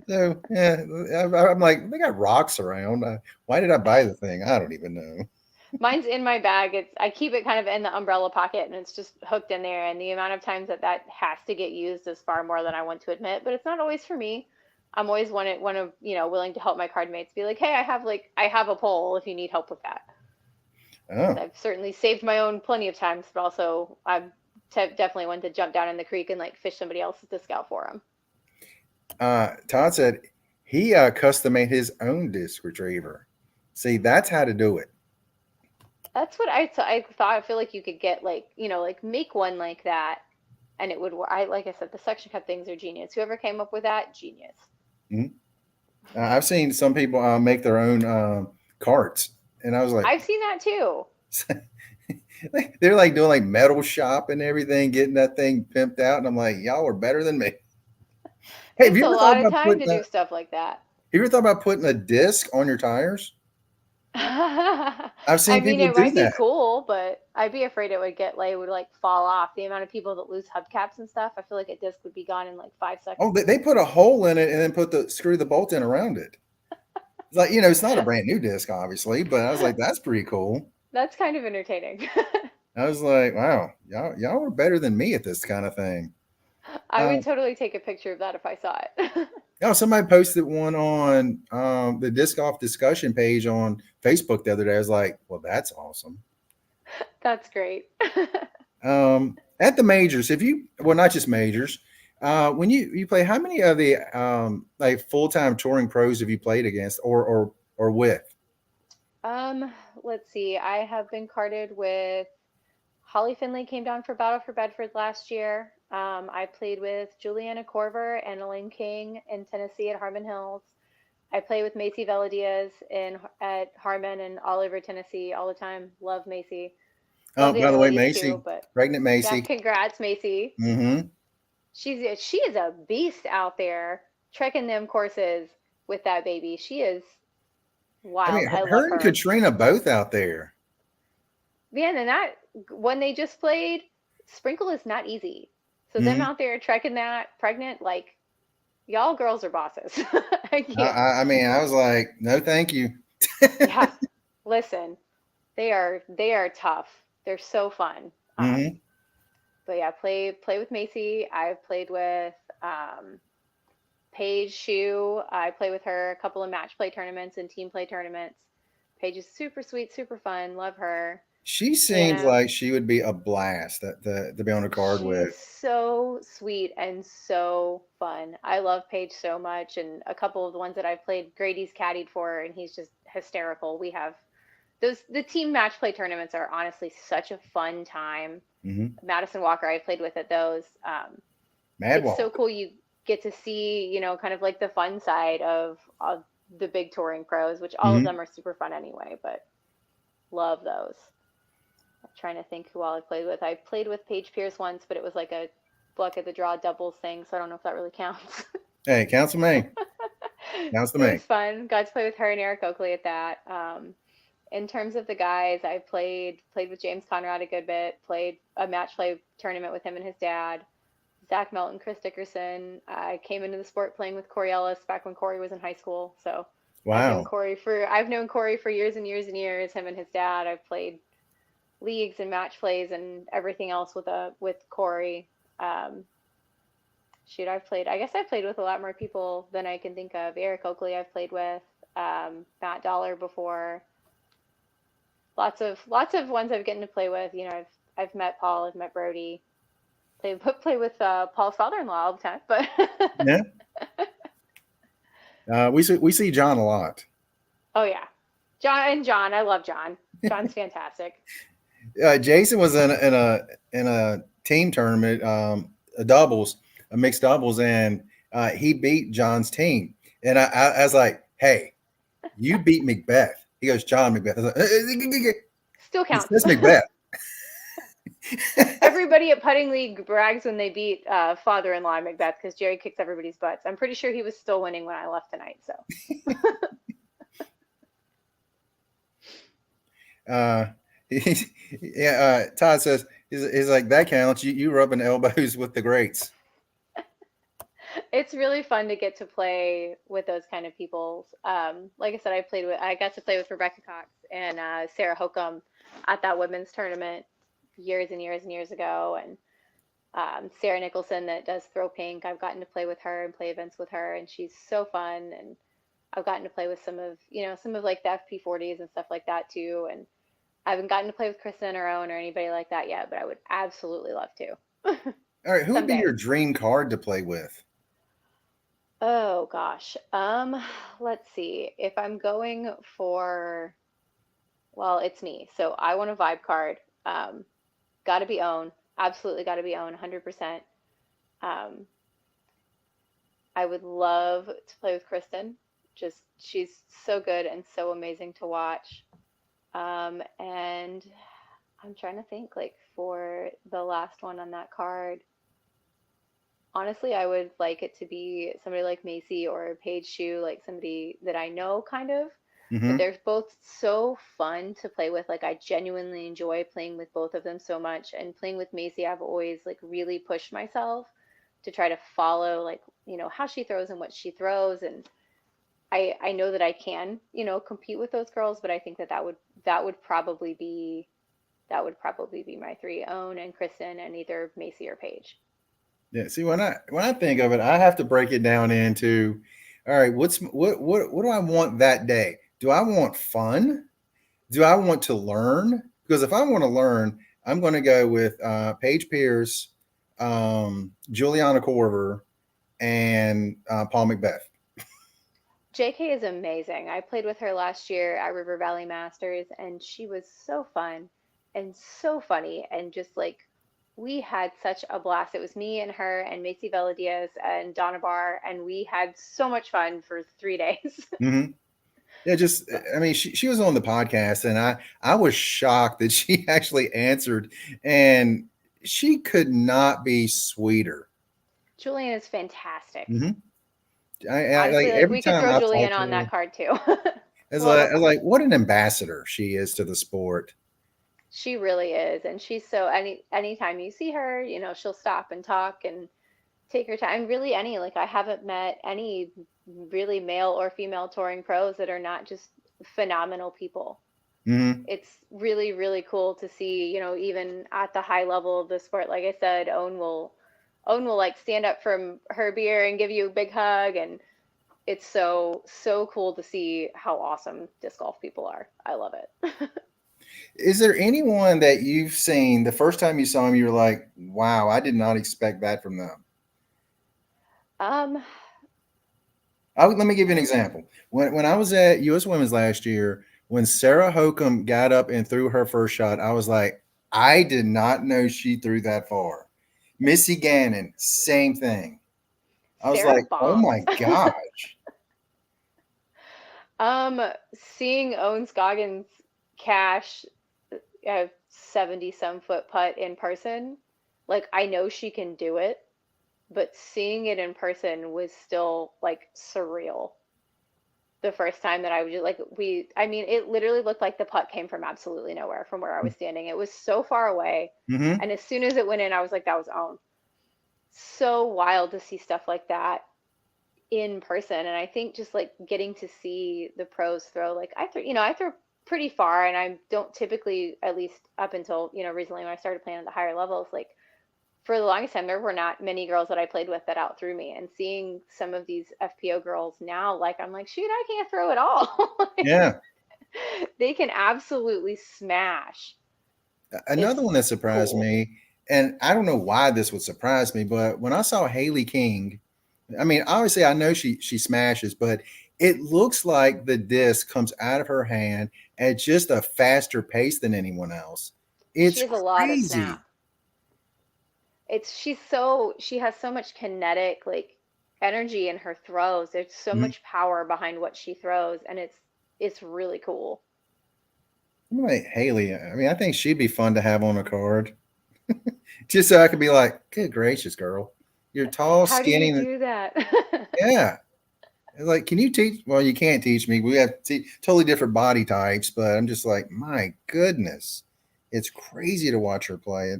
A: So yeah, I'm like, they got rocks around. Why did I buy the thing? I don't even know.
B: Mine's in my bag. It's I keep it kind of in the umbrella pocket and it's just hooked in there. And the amount of times that that has to get used is far more than I want to admit. But it's not always for me. I'm always one of willing to help my card mates. Be like, hey, I have a pole if you need help with that.
A: Oh,
B: I've certainly saved my own plenty of times, but also I'm definitely one to jump down in the creek and like fish somebody else's disc out for them.
A: Todd said he custom made his own disc retriever. See, that's how to do it.
B: That's what I thought. I feel like you could get like like make one like that and it would work. I like I said, the suction cup things are genius. Whoever came up with that, genius.
A: Mhm. I've seen some people make their own carts, and I was like,
B: I've seen that too.
A: they're like doing like metal shop and everything, getting that thing pimped out, and I'm like, y'all are better than me. Hey, have
B: Takes
A: you
B: a
A: ever thought
B: lot of
A: about
B: time
A: putting
B: to do stuff like that.
A: have you ever thought about putting a disc on your tires? I've
B: I
A: seen
B: mean,
A: people
B: it
A: do
B: might be
A: that.
B: cool, but I'd be afraid it would like fall off. The amount of people that lose hubcaps and stuff, I feel like a disc would be gone in like 5 seconds.
A: Oh, they put a hole in it and then put the screw the bolt in around it. It's like, it's not a brand new disc, obviously, but I was like, that's pretty cool.
B: That's kind of entertaining.
A: I was like, wow, y'all are better than me at this kind of thing.
B: I
A: Uh,
B: would totally take a picture of that if I saw it.
A: somebody posted one on the disc golf discussion page on Facebook the other day. I was like, well, that's awesome.
B: That's great.
A: At the majors, if you well, not just majors, when you play, how many of the like full time touring pros have you played against or with?
B: Um, let's see. I have been carded with Holly Finley came down for Battle for Bedford last year. I played with Juliana Corver and Elaine King in Tennessee at Harmon Hills. I play with Macy Veladiaz in at Harmon and all over Tennessee all the time. Love Macy. Love
A: Oh,
B: the
A: by
B: other
A: the way,
B: ladies too,
A: Macy,
B: but
A: pregnant
B: yeah,
A: Macy.
B: congrats, Macy.
A: Mm-hmm.
B: She is a beast out there trekking them courses with that baby. She is
A: I mean,
B: wild. I
A: her
B: love
A: and
B: her.
A: Katrina both out there.
B: Man, and that when they just played, Sprinkle is not easy. So them
A: Mm-hmm.
B: out there trekking that pregnant, like y'all girls are bosses. I can't.
A: I mean, I was like, no, thank you.
B: Yeah, listen, they are tough. They're so fun.
A: Mm-hmm.
B: But yeah, play with Macy. I've played with um, Paige Shue. I play with her a couple of match play tournaments and team play tournaments. Paige is super sweet, super fun. Love her.
A: She seems
B: Hannah,
A: like she would be a blast to be on a card
B: she
A: with.
B: is so sweet and so fun. I love Paige so much, and a couple of the ones that I've played, Grady's caddied for her, and he's just hysterical. We have the team match play tournaments are honestly such a fun time.
A: Mm-hmm.
B: Madison Walker I played with at those.
A: Mad
B: It's so
A: Walk.
B: cool you get to see kind of like the fun side of the big touring pros, which all of
A: Mm-hmm.
B: them are super fun anyway. But love those. I'm trying to think who all I played with. I played with Paige Pierce once, but it was like a luck of the draw doubles thing, so I don't know if that really counts.
A: Hey, counts to me. Counts to
B: It
A: me.
B: was fun. Got to play with her and Eric Oakley at that. In terms of the guys, I played with James Conrad a good bit. Played a match play tournament with him and his dad. Zach Melton, Chris Dickerson. I came into the sport playing with Corey Ellis back when Corey was in high school. So
A: Wow.
B: I've known Corey for years and years and years. Him and his dad. I've played leagues and match plays and everything else with Corey. Um, shoot, I guess I've played with a lot more people than I can think of. Eric Oakley, I've played with. Matt Dollar before. Lots of ones I've gotten to play with. I've met Paul, I've met Brody. Play with Paul's father-in-law all the time, but
A: Yeah. We see John a lot.
B: oh yeah, John, I love John. John's fantastic.
A: Jason was in a team tournament, a doubles, a mixed doubles, and he beat John's team. And I was like, "Hey, you beat Macbeth." He goes, "John Macbeth." I was like,
B: Still
A: "It
B: counts.
A: says Macbeth."
B: Everybody at putting league brags when they beat father-in-law Macbeth because Jerry kicks everybody's butts. I'm pretty sure he was still winning when I left tonight. So
A: Uh, yeah, Todd says he's like that counts. You rubbing elbows with the greats.
B: it's really fun to get to play with those kind of people. Like I said, I got to play with Rebecca Cox and Sarah Hokum at that women's tournament years and years and years ago, and Sarah Nicholson that does throw pink. I've gotten to play with her and play events with her, and she's so fun. And I've gotten to play with some of like the FP40s and stuff like that too. And I haven't gotten to play with Kristen or Owen or anybody like that yet, but I would absolutely love to
A: All right, who would be
B: someday.
A: your dream card to play with?
B: Oh gosh. Let's see. If I'm going for, well, it's me. So I want a vibe card. Got to be Own. Absolutely got to be Own, 100%. Um, I would love to play with Kristen. Just she's so good and so amazing to watch. And I'm trying to think like for the last one on that card. Honestly, I would like it to be somebody like Macy or Paige Shue, like somebody that I know kind of. But
A: Hmm.
B: they're both so fun to play with. Like I genuinely enjoy playing with both of them so much. And playing with Macy, I've always like really pushed myself to try to follow like, how she throws and what she throws. And I know that I can, compete with those girls, but I think that would probably be my three, Own and Kristen and either Macy or Paige.
A: Yeah. See, when I think of it, I have to break it down into, all right, what do I want that day? Do I want fun? Do I want to learn? Because if I want to learn, I'm going to go with Paige Pierce, Juliana Corver, and Paul Macbeth.
B: JK is amazing. I played with her last year at River Valley Masters, and she was so fun and so funny. And just like, we had such a blast. It was me and her and Macy Veladiaz and Donna Barr, and we had so much fun for 3 days.
A: Hmm. Yeah, just
B: So,
A: I mean, she was on the podcast, and I was shocked that she actually answered, and she could not be sweeter.
B: Julian is fantastic.
A: Hmm. I like
B: Honestly, like
A: every
B: we could
A: time
B: throw
A: I've
B: Julian
A: talked to
B: on
A: her,
B: that card too. Love
A: I
B: her.
A: was like, what an ambassador she is to the sport.
B: She really is, and she's so anytime you see her, she'll stop and talk and take her time. Really, any like I haven't met any really male or female touring pros that are not just phenomenal people.
A: Hmm.
B: It's really, really cool to see, even at the high level of the sport. Like I said, Own will like stand up from her beer and give you a big hug, and it's so, so cool to see how awesome disc golf people are. I love it.
A: Is there anyone that you've seen the first time you saw him, you were like, wow, I did not expect that from them?
B: Um,
A: Let me give you an example. When I was at U.S. Women's last year, when Sarah Hokum got up and threw her first shot, I was like, I did not know she threw that far. Missy Gannon, same thing. I was
B: Sarah
A: like, oh
B: bombs.
A: my gosh.
B: Seeing Owen Scoggins cash a 70 some foot putt in person, like I know she can do it, but seeing it in person was still like surreal. The first time that I was just like, I mean, it literally looked like the putt came from absolutely nowhere from where I was standing. It was so far away.
A: Hmm.
B: And as soon as it went in, I was like, that was Owen. So wild to see stuff like that in person. And I think just like getting to see the pros throw, like I throw pretty far, and I don't typically, at least up until, recently when I started playing at the higher levels, like for the longest time, there were not many girls that I played with that outthrew me. And seeing some of these FPO girls now, like I'm like, shoot, I can't throw at all. Like,
A: Yeah.
B: they can absolutely smash.
A: Another
B: It's
A: one that surprised
B: cool.
A: me, and I don't know why this would surprise me, but when I saw Haley King, I mean, obviously I know she smashes, but it looks like the disc comes out of her hand at just a faster pace than anyone else.
B: She
A: It's
B: has a lot of
A: crazy.
B: snap. She has so much kinetic like energy in her throws. There's so
A: Mhm.
B: much power behind what she throws, and it's really cool.
A: I'm like Haley. I mean, I think she'd be fun to have on a card, just so I could be like, "Good gracious, girl, you're tall,
B: How do you
A: skinny,
B: do that?
A: yeah." Like, can you teach? Well, you can't teach me. We have totally different body types, but I'm just like, my goodness, it's crazy to watch her play.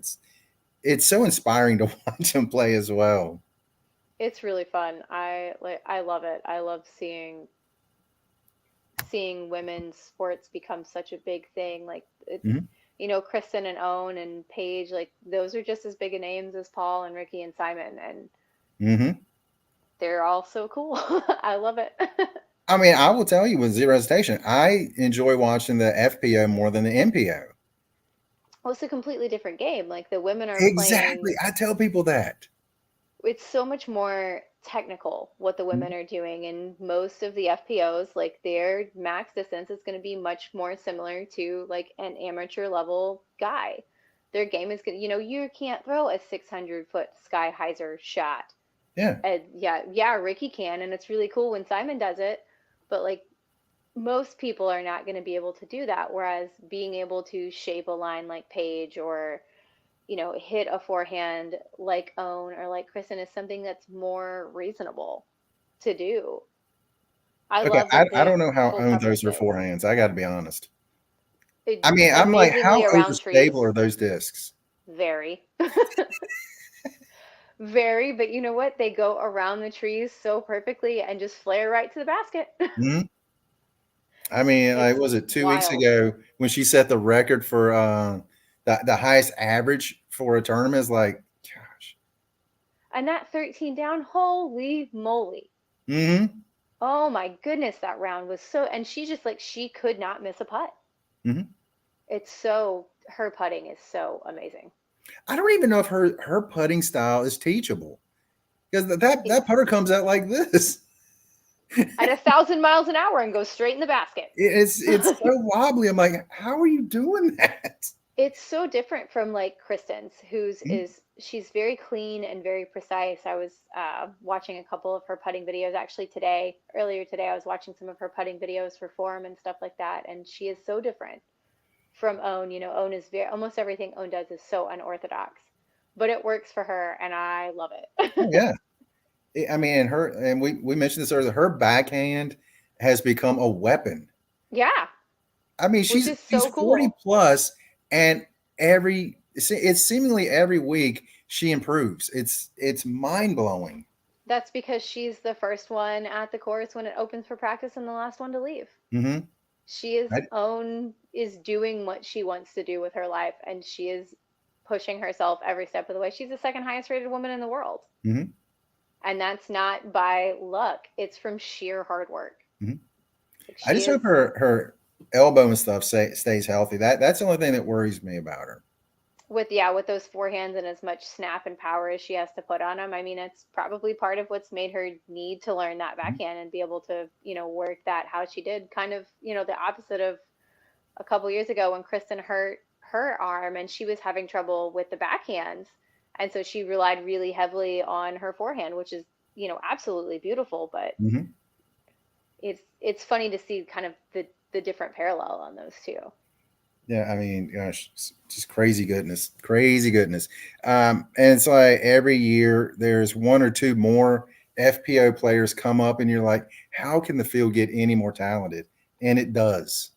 A: It's so inspiring to watch him play as well.
B: It's really fun. I love it. I love seeing women's sports become such a big thing. Like it's,
A: Hmm.
B: Kristen and Owen and Paige, like those are just as big a names as Paul and Ricky and Simon, and
A: Hmm.
B: they're all so cool. I love it.
A: I mean, I will tell you with zero hesitation, I enjoy watching the FPO more than the MPO.
B: Well, it's a completely different game. Like the women are
A: Exactly.
B: playing,
A: I tell people that.
B: it's so much more technical what the women are doing, and most of the FPOs, like their max distance is going to be much more similar to like an amateur level guy. Their game is going to, you can't throw a 600-foot sky hyzer shot.
A: Yeah.
B: And yeah, Ricky can, and it's really cool when Simon does it, but like most people are not going to be able to do that. Whereas being able to shape a line like Paige, or hit a forehand like Own or like Kristen is something that's more reasonable to do. I
A: Okay.
B: love that
A: I
B: the
A: don't know how
B: full
A: owned those
B: coverage
A: are
B: is
A: forehands. I got to be honest.
B: it,
A: I mean, I'm like, how
B: amazingly around
A: overstable
B: trees.
A: are those discs?
B: Very, very, but you know what? They go around the trees so perfectly and just flare right to the basket.
A: Mhm. I mean, like,
B: It's
A: was it 2 weeks
B: wild.
A: ago when she set the record for the highest average for a tournament? Is like, gosh.
B: And that 13 down, holy moly.
A: Hmm.
B: Oh my goodness, that round was so, and she just like, she could not miss a putt.
A: Hmm.
B: Her putting is so amazing.
A: I don't even know if her putting style is teachable because that
B: It's
A: putter comes out like this.
B: at 1,000 miles an hour and goes straight in the basket.
A: It's so wobbly. I'm like, how are you doing that?
B: It's so different from like Kristen's,
A: Mhm.
B: she's very clean and very precise. I was watching a couple of her putting videos actually today. Earlier today, I was watching some of her putting videos for form and stuff like that, and she is so different from Own. Own is very, almost everything Own does is so unorthodox, but it works for her, and I love
A: Oh
B: it.
A: yeah. I mean, and we mentioned this earlier. Her backhand has become a weapon.
B: Yeah,
A: I mean,
B: which
A: she's
B: is
A: she's
B: so
A: 40
B: cool.
A: plus, and it's seemingly every week she improves. It's mind blowing.
B: That's because she's the first one at the course when it opens for practice and the last one to leave.
A: Hmm.
B: Is doing what she wants to do with her life, and she is pushing herself every step of the way. She's the second highest rated woman in the world,
A: Hmm.
B: and that's not by luck. It's from sheer hard work.
A: Hmm.
B: Like
A: I
B: she
A: just hope
B: is
A: her elbow and stuff stays healthy. That's the only thing that worries me about her.
B: with those forehands and as much snap and power as she has to put on them. I mean, it's probably part of what's made her need to learn that
A: Mhm.
B: backhand and be able to work that how she did. Kind of the opposite of a couple years ago when Kristen hurt her arm and she was having trouble with the backhands. And so she relied really heavily on her forehand, which is, absolutely beautiful, but
A: Mhm.
B: it's funny to see kind of the different parallel on those two.
A: Yeah, I mean, gosh, just crazy goodness, crazy goodness. And it's like every year there's one or two more FPO players come up, and you're like, how can the field get any more talented? And it does.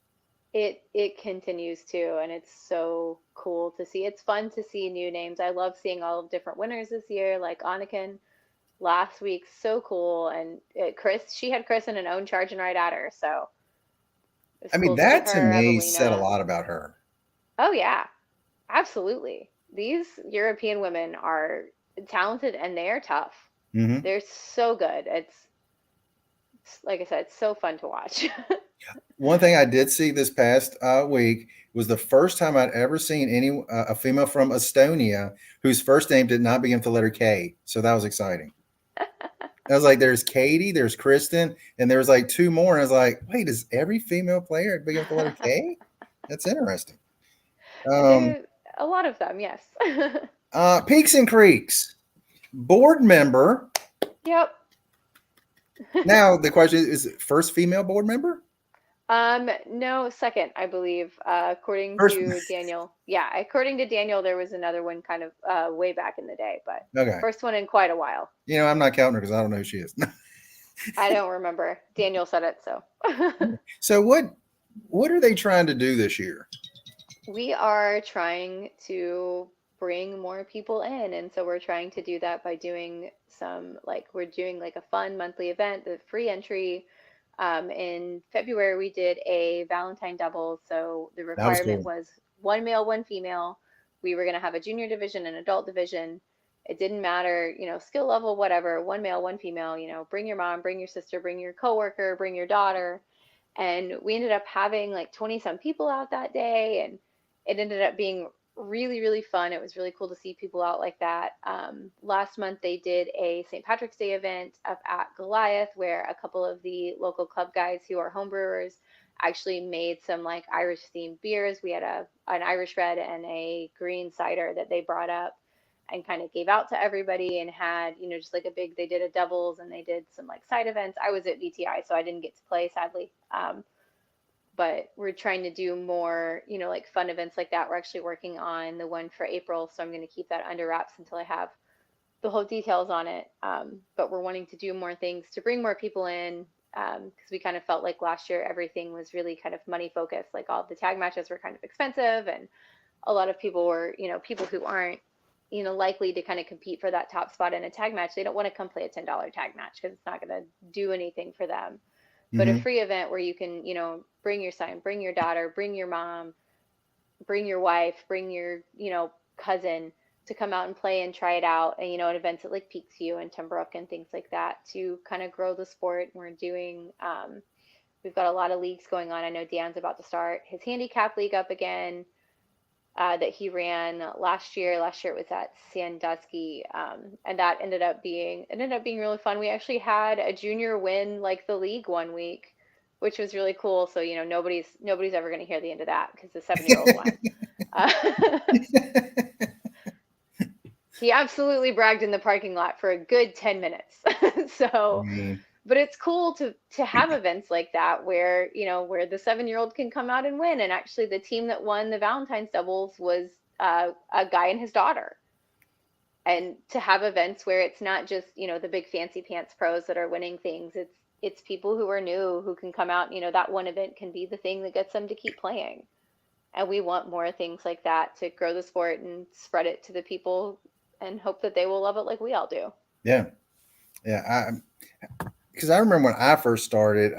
B: It continues to, and it's so cool to see. It's fun to see new names. I love seeing all of different winners this year, like Anakin last week, so cool. And she had Chris in an own charging right at her, so it's
A: I mean,
B: cool to see
A: that to
B: her,
A: me said a
B: Evelina.
A: lot about her.
B: Oh yeah, absolutely. These European women are talented and they are tough.
A: Hmm.
B: They're so good. It's like I said, it's so fun to watch.
A: One thing I did see this past week was the first time I'd ever seen any a female from Estonia whose first name did not begin with the letter K. So that was exciting. I was like, there's Katie, there's Kristen, and there was like two more. And I was like, wait, is every female player begin with the letter K? That's interesting. Um,
B: There's a lot of them, yes.
A: Peaks and Creeks, board member.
B: Yep.
A: Now the question is it first female board member?
B: No, second, I believe, according
A: First.
B: to Daniel. Yeah, according to Daniel, there was another one kind of way back in the day, but
A: Okay.
B: first one in quite a while.
A: I'm not counting her because I don't know who she is.
B: I don't remember. Daniel said it, so.
A: So what are they trying to do this year?
B: We are trying to bring more people in, and so we're trying to do that by doing some like we're doing like a fun monthly event, the free entry. In February, we did a Valentine double, so the
A: That was
B: requirement
A: cool.
B: was one male, one female. We were going to have a junior division and adult division. It didn't matter, skill level, whatever, one male, one female, bring your mom, bring your sister, bring your coworker, bring your daughter. And we ended up having like 20 some people out that day, and it ended up being really, really fun. It was really cool to see people out like that. Last month, they did a St. Patrick's Day event up at Goliath, where a couple of the local club guys who are homebrewers actually made some like Irish themed beers. We had an Irish red and a green cider that they brought up and kind of gave out to everybody, and had, just like they did a doubles, and they did some like side events. I was at VTI, so I didn't get to play, sadly. But we're trying to do more, like fun events like that. We're actually working on the one for April, so I'm going to keep that under wraps until I have the whole details on it. But we're wanting to do more things to bring more people in, because we kind of felt like last year everything was really kind of money focused. Like all the tag matches were kind of expensive, and a lot of people were, people who aren't, likely to kind of compete for that top spot in a tag match. They don't want to come play a $10 tag match because it's not going to do anything for them. But a
A: Mm-hmm.
B: free event where you can, bring your son, bring your daughter, bring your mom, bring your wife, bring your, cousin to come out and play and try it out. And, at events at like Peaksview and Timbrook and things like that to kind of grow the sport. We're doing, we've got a lot of leagues going on. I know Dan's about to start his handicap league up again. That he ran last year. Last year it was at Sandusky, and that ended up being really fun. We actually had a junior win like the league one week, which was really cool. So nobody's ever going to hear the end of that because the 7-year-old won. Uh, he absolutely bragged in the parking lot for a good 10 minutes. So
A: Mm,
B: but it's cool to have events like that where where the 7-year-old can come out and win. And actually the team that won the Valentine's doubles was a guy and his daughter. And to have events where it's not just the big fancy pants pros that are winning things, it's people who are new who can come out. That one event can be the thing that gets them to keep playing. And we want more things like that to grow the sport and spread it to the people and hope that they will love it like we all do.
A: yeah, yeah. Because I remember when I first started,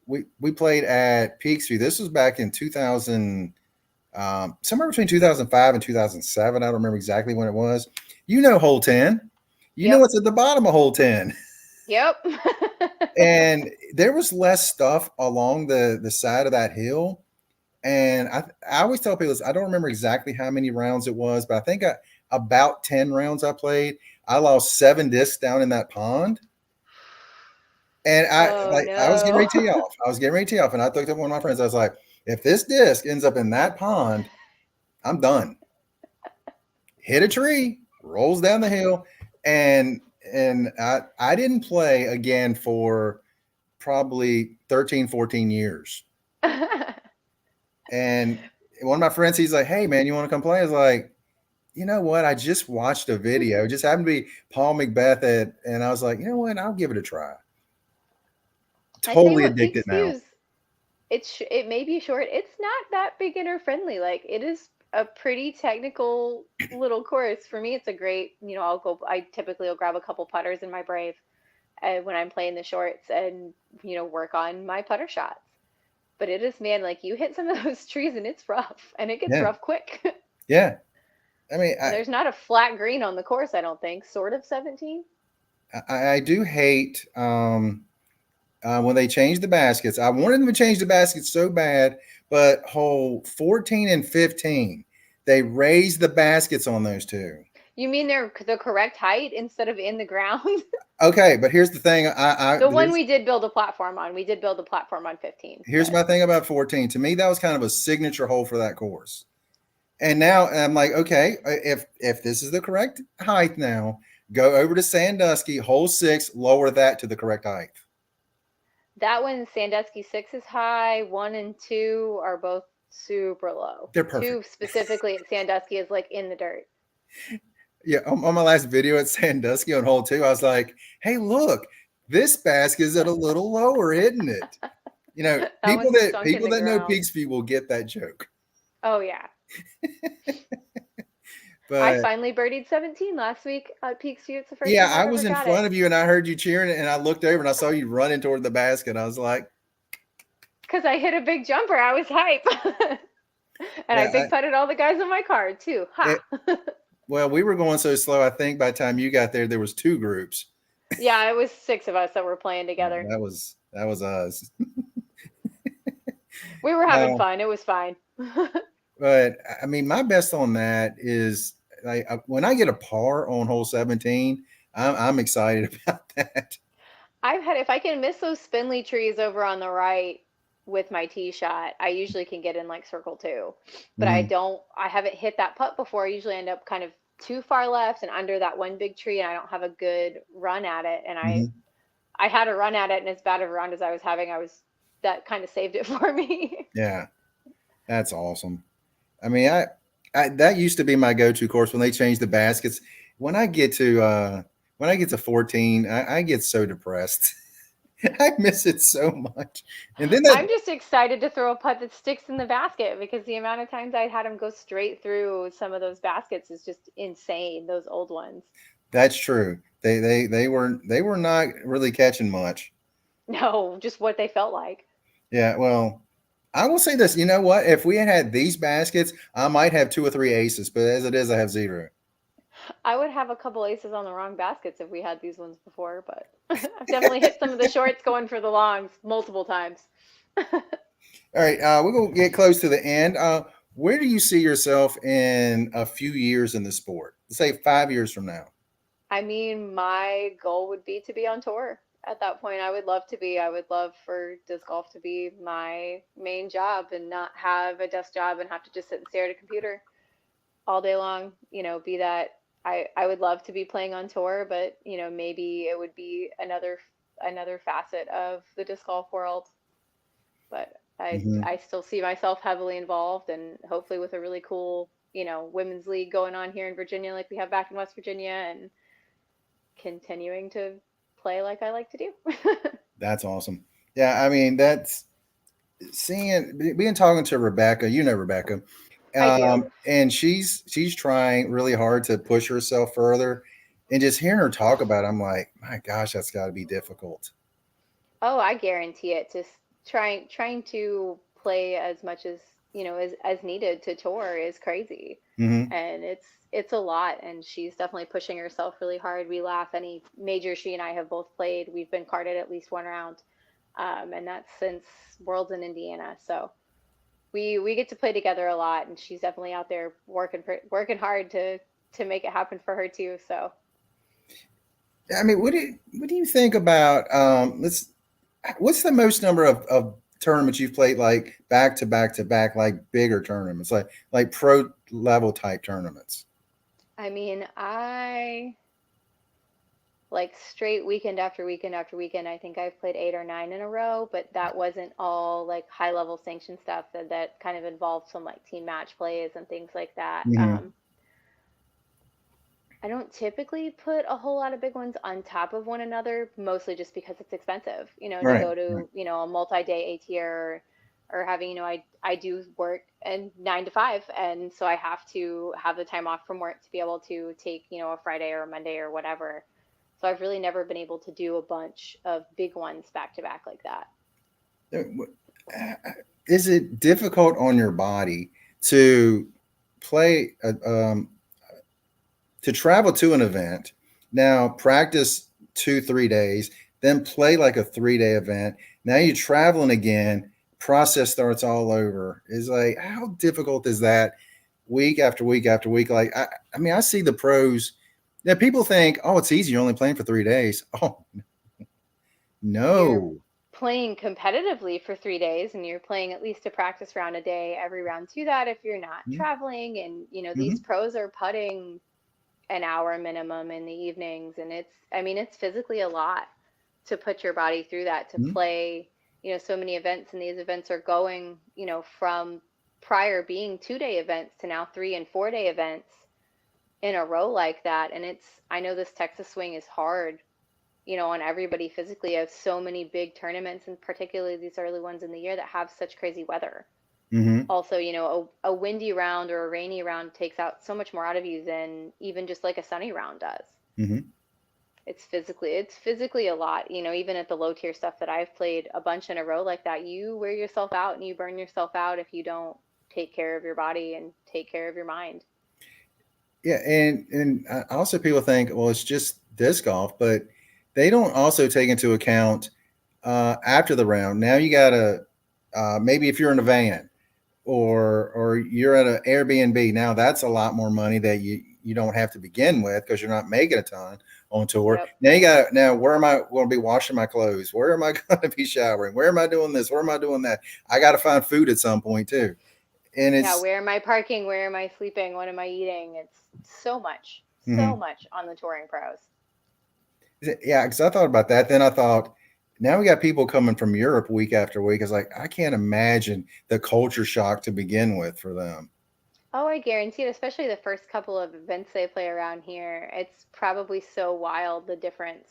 A: we played at Peaksview. This was back in 2000, somewhere between 2005 and 2007. I don't remember exactly when it was. Hole 10. You know
B: Yep.
A: what's at the bottom of hole 10.
B: Yep.
A: And there was less stuff along the side of that hill. And I always tell people this, I don't remember exactly how many rounds it was, but I think about 10 rounds I played. I lost 7 discs down in that pond. And
B: Oh
A: I was getting ready
B: no.
A: to tee off. I was getting ready to tee off, and I looked at one of my friends. I was like, if this disc ends up in that pond, I'm done. Hit a tree, rolls down the hill, and I didn't play again for probably 13, 14 years. And one of my friends, he's like, hey man, you want to come play? I was like, you know what? I just watched a video. It just happened to be Paul Macbeth and I was like, you know what? I'll give it a try.
B: I tell you
A: Totally
B: what,
A: addicted
B: Peaks
A: now.
B: Views, it may be short. It's not that beginner friendly. Like it is a pretty technical little course. For me, it's a great, I typically will grab a couple putters in my Brave when I'm playing the shorts and, work on my putter shots. But it is, man, like you hit some of those trees and it's rough and it gets
A: Yeah.
B: rough quick.
A: Yeah. I mean,
B: And there's not a flat green on the course, I don't think. Sort of 17.
A: I do hate when they change the baskets. I wanted them to change the baskets so bad, but hole 14 and 15, they raised the baskets on those two.
B: You mean they're the correct height instead of in the ground?
A: Okay, but here's the thing.
B: The one we did build a platform on. We did build a platform on 15,
A: Here's
B: but
A: my thing about 14. To me, that was kind of a signature hole for that course. And now I'm like, okay, if this is the correct height now, go over to Sandusky, hole 6, lower that to the correct height.
B: that one, Sandusky 6 is high. 1 and 2 are both super low.
A: They're
B: 2
A: perfect.
B: specifically at Sandusky is like in the dirt.
A: Yeah, on my last video at Sandusky on hole 2, I was like, hey, look, this basket is at a little lower, isn't it? You know,
B: That one stunk in
A: people
B: the
A: that know
B: ground.
A: Peaks View will get that joke.
B: Oh yeah. I
A: But
B: finally birdied 17 last week at Peaks View. It's the first
A: yeah,
B: time
A: I
B: I've ever
A: was in
B: got it.
A: front of you and I heard you cheering and I looked over and I saw you running toward the basket. I was like,
B: Because I hit a big jumper. I was hype. And I
A: yeah,
B: big putted all the guys on my card too. Ha!
A: it, well, we were going so slow. I think by the time you got there was 2 groups.
B: Yeah, it was 6 of us that were playing
A: Yeah,
B: together.
A: that was us.
B: We were having
A: Uh,
B: fun. It was fine.
A: but I mean, my best on that is like when I get a par on hole 17, I'm excited about that.
B: If I can miss those spindly trees over on the right with my tee shot, I usually can get in like circle 2. But
A: Hmm.
B: I haven't hit that putt before. I usually end up kind of too far left and under that one big tree, and I don't have a good run at it. And
A: Hmm.
B: I had a run at it, and as bad of a round as I was having, that kind of saved it for me.
A: Yeah, that's awesome. I mean, I that used to be my go-to course when they changed the baskets. When I get to uh, when I get to 14, I get so depressed. I miss it so much. And then
B: I'm
A: that
B: just excited to throw a putt that sticks in the basket because the amount of times I had him go straight through some of those baskets is just insane, those old ones.
A: that's true. They were not really catching much.
B: No, just what they felt like.
A: Yeah, well, I will say this. You know what? If we had these baskets, I might have 2 or 3 aces, but as it is, I have 0.
B: I would have a couple aces on the wrong baskets if we had these ones before, but I've definitely hit some of the shorts going for the longs multiple times.
A: All right, we're gonna get close to the end. Where do you see yourself in a few years in the sport? Let's say 5 years from now.
B: I mean, my goal would be to be on tour. At that point, I would love to be. I would love for disc golf to be my main job and not have a desk job and have to just sit and stare at a computer all day long. Be that I would love to be playing on tour, but maybe it would be another facet of the disc golf world. But
A: Hmm.
B: I still see myself heavily involved and hopefully with a really cool, women's league going on here in Virginia like we have back in West Virginia and continuing to play like I like to do.
A: That's awesome. Yeah, I mean that's being talking to Rebecca. You know Rebecca,
B: I do.
A: and she's trying really hard to push herself further, and just hearing her talk about it, I'm like, my gosh, that's got to be difficult.
B: Oh, I guarantee it. Just trying to play as much as, as needed to tour is crazy.
A: Hmm.
B: And it's a lot and she's definitely pushing herself really hard. We laugh any major she and I have both played. We've been carded at least one round. And that's since Worlds in Indiana. So we get to play together a lot and she's definitely out there working hard to make it happen for her too. So
A: I mean, what do you think about let's what's the most number of tournaments you've played like back to back to back, like bigger tournaments, like pro level type tournaments?
B: I mean, I like straight weekend after weekend after weekend. I think I've played 8 or 9 in a row, but that wasn't all like high level sanction stuff that kind of involved some like team match plays and things like that.
A: Hmm.
B: I don't typically put a whole lot of big ones on top of one another, mostly just because it's expensive, to
A: Right,
B: go
A: right.
B: to, a multi-day ATR or having, I do work and 9 to 5. And so I have to have the time off from work to be able to take, a Friday or a Monday or whatever. So I've really never been able to do a bunch of big ones back to back like that.
A: Uh, Is it difficult on your body to play to travel to an event, now practice 2 3 days, then play like a 3 day event, now you're traveling again, process starts all over? Is like, how difficult is that week after week after week. Like I mean, I see the pros. Now people think, oh, it's easy. You're only playing for 3 days. Oh
B: You're
A: no.
B: playing competitively for 3 days, and you're playing at least a practice round a day every round to that if you're not traveling. And these
A: Mm-hmm.
B: pros are putting an hour minimum in the evenings, and I mean, it's physically a lot to put your body through that, to
A: Mm-hmm.
B: play so many events. And these events are going from prior being 2-day events to now 3 and 4 day events in a row like that. And I know this Texas swing is hard on everybody physically. I have so many big tournaments, and particularly these early ones in the year, that have such crazy weather.
A: Mm-hmm.
B: Also, a windy round or a rainy round takes out so much more out of you than even just like a sunny round does.
A: Mm-hmm.
B: It's physically a lot. Even at the low tier stuff that I've played a bunch in a row like that, you wear yourself out and you burn yourself out if you don't take care of your body and take care of your mind.
A: Yeah, and also people think, well, it's just disc golf, but they don't also take into account after the round. Now you gotta maybe if you're in a van or you're at an Airbnb. Now that's a lot more money that you don't have to begin with because you're not making a ton on tour.
B: Yep.
A: Now you got now where am I going to be washing my clothes? Where am I going to be showering? Where am I doing this? Where am I doing that? I got to find food at some point too, and
B: Yeah,
A: it's
B: where am I parking? Where am I sleeping? What am I eating? It's so
A: mhm.
B: much on the touring pros.
A: Yeah, because I thought about that. Then I thought, now we got people coming from Europe week after week. It's like I can't imagine the culture shock to begin with for them.
B: Oh, I guarantee it, especially the first couple of events they play around here. It's probably so wild, the difference,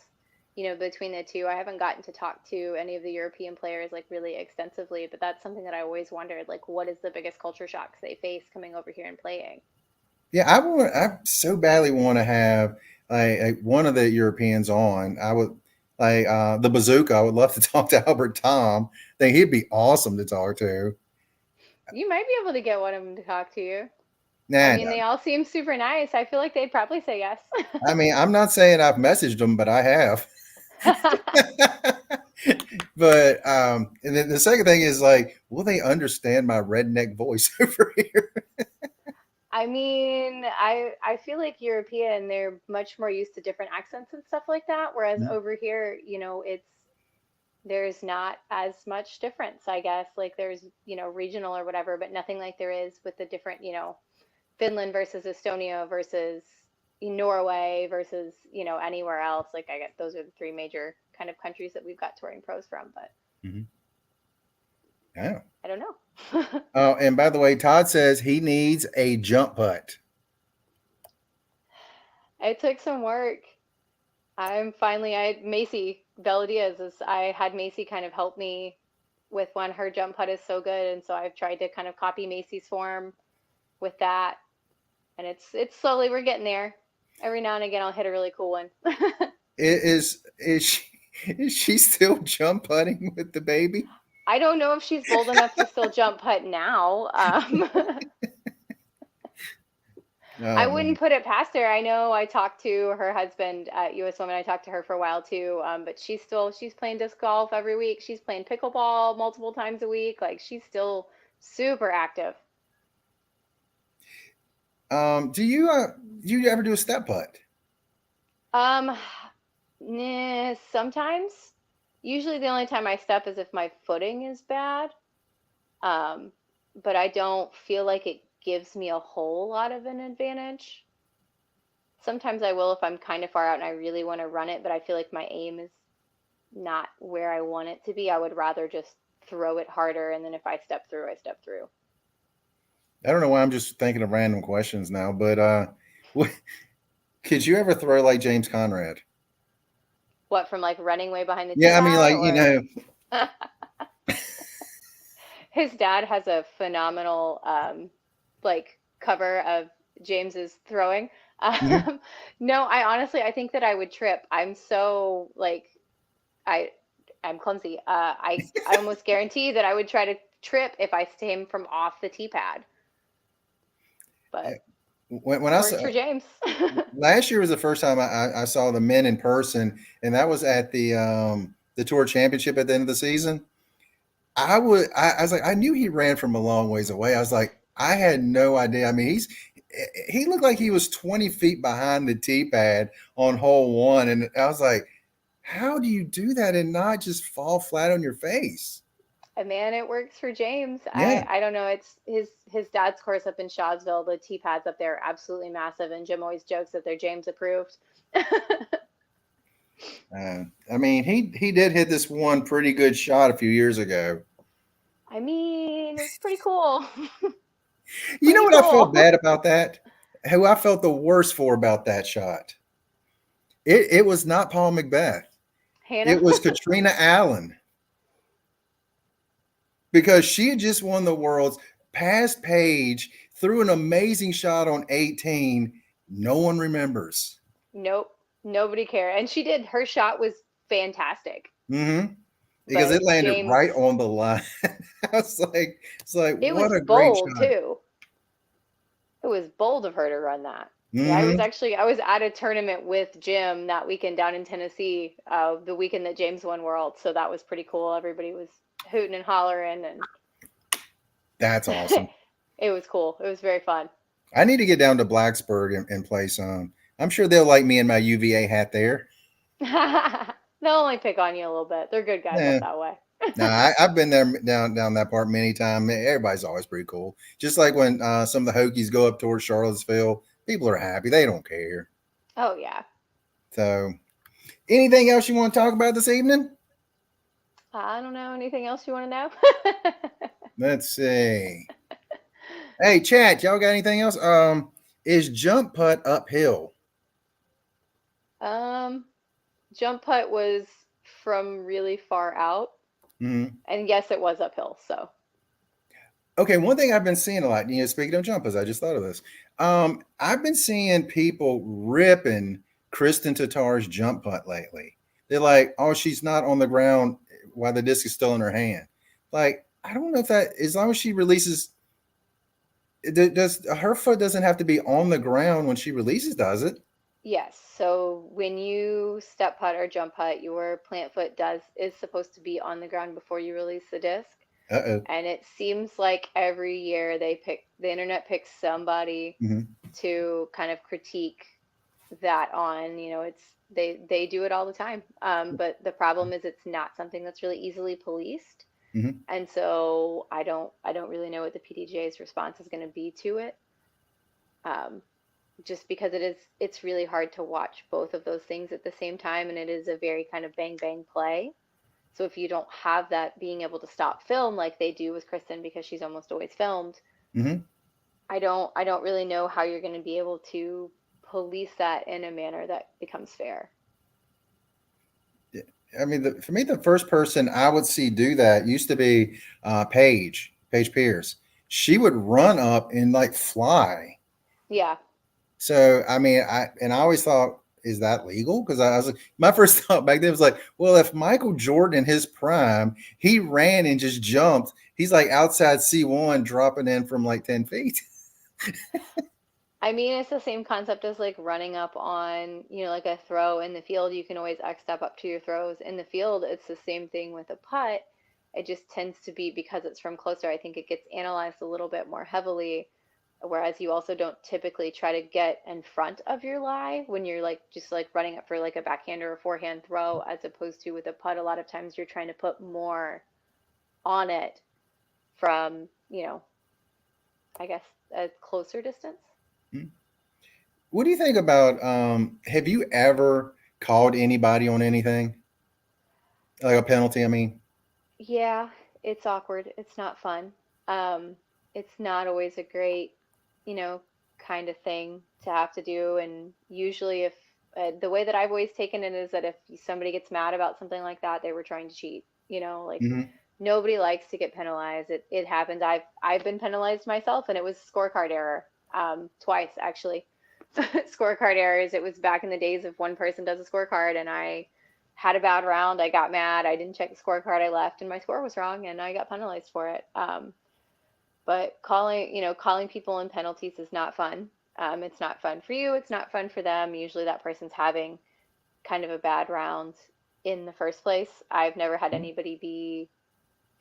B: between the two. I haven't gotten to talk to any of the European players like really extensively, but that's something that I always wondered, like what is the biggest culture shocks they face coming over here and playing?
A: Yeah, I want. I so badly want to have one of the Europeans on. I would like the Bazooka. I would love to talk to Albert Tom. I think he'd be awesome to talk to.
B: You might be able to get one of them to talk to you. I
A: Nah,
B: mean, they all seem super nice. I feel like they'd probably say yes.
A: I mean, I'm not saying I've messaged him, but I have. But and then the second thing is like, will they understand my redneck voice over here?
B: I mean, I feel like European, they're much more used to different accents and stuff like that, whereas over here, there's not as much difference, I guess. Like there's, regional or whatever, but nothing like there is with the different, Finland versus Estonia versus Norway versus, anywhere else. Like I guess those are the three major kind of countries that we've got touring pros from, but
A: Mm-hmm. Yeah.
B: I don't know.
A: Oh, and by the way, Todd says he needs a jump putt.
B: It took some work. I Macy Bella Diaz is I had Macy kind of help me with one. Her jump putt is so good, and so I've tried to kind of copy Macy's form with that, and it's slowly we're getting there. Every now and again, I'll hit a really cool one.
A: Is she is she still jump putting with the baby?
B: I don't know if she's bold enough to still jump putt now. I
A: Oh man.
B: wouldn't put it past her. I know I talked to her husband at US Women. I talked to her for a while too. But she's playing disc golf every week. She's playing pickleball multiple times a week. Like she's still super active.
A: Do you ever do a step putt?
B: Um, nah, sometimes. Usually the only time I step is if my footing is bad. Um, but I don't feel like it gives me a whole lot of an advantage. Sometimes I will if I'm kind of far out and I really want to run it, but I feel like my aim is not where I want it to be. I would rather just throw it harder, and then if I step through, I step through.
A: I don't know why I'm just thinking of random questions now, but could you ever throw like James Conrad?
B: What, from like running way behind the tee
A: Yeah, I mean,
B: pad,
A: like
B: or his dad has a phenomenal like cover of James's throwing.
A: mhm.
B: Um, no, I think that I would trip. I'm so like I I'm clumsy. I almost guarantee that I would try to trip if I came from off the tee pad. But
A: When I saw
B: works for James.
A: last year was the first time I saw the men in person, and that was at the tour championship at the end of the season. I was like, I knew he ran from a long ways away. I was like, I had no idea. I mean, he looked like he was 20 feet behind the tee pad on hole one, and I was like, how do you do that and not just fall flat on your face?
B: And man, it works for James.
A: Yeah.
B: I don't know. It's his dad's course up in Shawsville. The tee pads up there are absolutely massive, and Jim always jokes that they're James approved.
A: I mean, he did hit this one pretty good shot a few years ago.
B: I mean, it's pretty cool.
A: You know
B: Pretty
A: what I felt
B: cool.
A: bad about that? Who I felt the worst for about that shot? It was not Paul Macbeth.
B: Hannah.
A: It was Katrina Allen because she had just won the world's past Paige threw an amazing shot on 18. No one remembers.
B: Nope. Nobody cared. And she did. Her shot was fantastic.
A: Mm-hmm. Because it
B: But
A: landed
B: James,
A: right on the line. I was like, it's like,
B: it
A: what
B: was
A: a great
B: bold
A: shot.
B: too. It was bold of her to run that. Yeah,
A: Mm-hmm.
B: I was at a tournament with Jim that weekend down in Tennessee, the weekend that James won World. So that was pretty cool. Everybody was hooting and hollering, and
A: That's awesome.
B: it was cool. It was very fun.
A: I need to get down to Blacksburg and play some. I'm sure they'll like me in my UVA hat there.
B: They'll only pick on you a little bit. They're good guys
A: Yeah.
B: up that way.
A: No, I've been there down that part many times. Everybody's always pretty cool. Just like when some of the Hokies go up towards Charlottesville, people are happy. They don't care.
B: Oh yeah.
A: So, anything else you want to talk about this evening?
B: I don't know. Anything else you want to know?
A: Let's see. Hey, chat, y'all got anything else? Is jump putt uphill?
B: um, Jump putt was from really far out,
A: Mhm.
B: and yes, it was uphill. So
A: Okay, one thing I've been seeing a lot, speaking of jumpers, I just thought of this. I've been seeing people ripping Kristen Tatar's jump putt lately. They're like, oh, she's not on the ground while the disc is still in her hand. Like, I don't know if that, as long as she releases, does her foot doesn't have to be on the ground when she releases, does it?
B: yes. So when you step putt or jump putt, your plant foot does is supposed to be on the ground before you release the disc.
A: Uh oh.
B: And it seems like every year the internet picks somebody
A: Hmm.
B: to kind of critique that on, it's they do it all the time. But the problem is it's not something that's really easily policed.
A: Hmm.
B: And so I don't really know what the PDGA's response is going to be to it. Um, just because it's really hard to watch both of those things at the same time, and it is a very kind of bang bang play. So if you don't have that being able to stop film like they do with Kristen because she's almost always filmed,
A: Hmm.
B: I don't really know how you're going to be able to police that in a manner that becomes fair.
A: I mean, for me, the first person I would see do that used to be Paige Pierce. She would run up and like fly.
B: Yeah.
A: So I mean, I always thought, is that legal? Because I was like, my first thought back then was like, well, if Michael Jordan in his prime, he ran and just jumped, he's like outside C1 dropping in from like 10 feet.
B: I mean, it's the same concept as like running up on, like a throw in the field. You can always X step up to your throws. In the field, it's the same thing with a putt. It just tends to be because it's from closer. I think it gets analyzed a little bit more heavily, whereas you also don't typically try to get in front of your lie when you're like just like running up for like a backhand or a forehand throw, as opposed to with a putt. A lot of times you're trying to put more on it from, I guess a closer distance.
A: What do you think about? Have you ever called anybody on anything like a penalty? I mean,
B: Yeah, it's awkward. It's not fun. Um, it's not always a great, you know, kind of thing to have to do. And usually, if the way that I've always taken it is that if somebody gets mad about something like that, they were trying to cheat. Like
A: mhm.
B: nobody likes to get penalized. It happens. I've been penalized myself, and it was scorecard error. Twice actually. Scorecard errors. It was back in the days of one person does a scorecard, and I had a bad round. I got mad. I didn't check the scorecard. I left, and my score was wrong, and I got penalized for it. But calling people in penalties is not fun. It's not fun for you. It's not fun for them. Usually, that person's having kind of a bad round in the first place. I've never had anybody be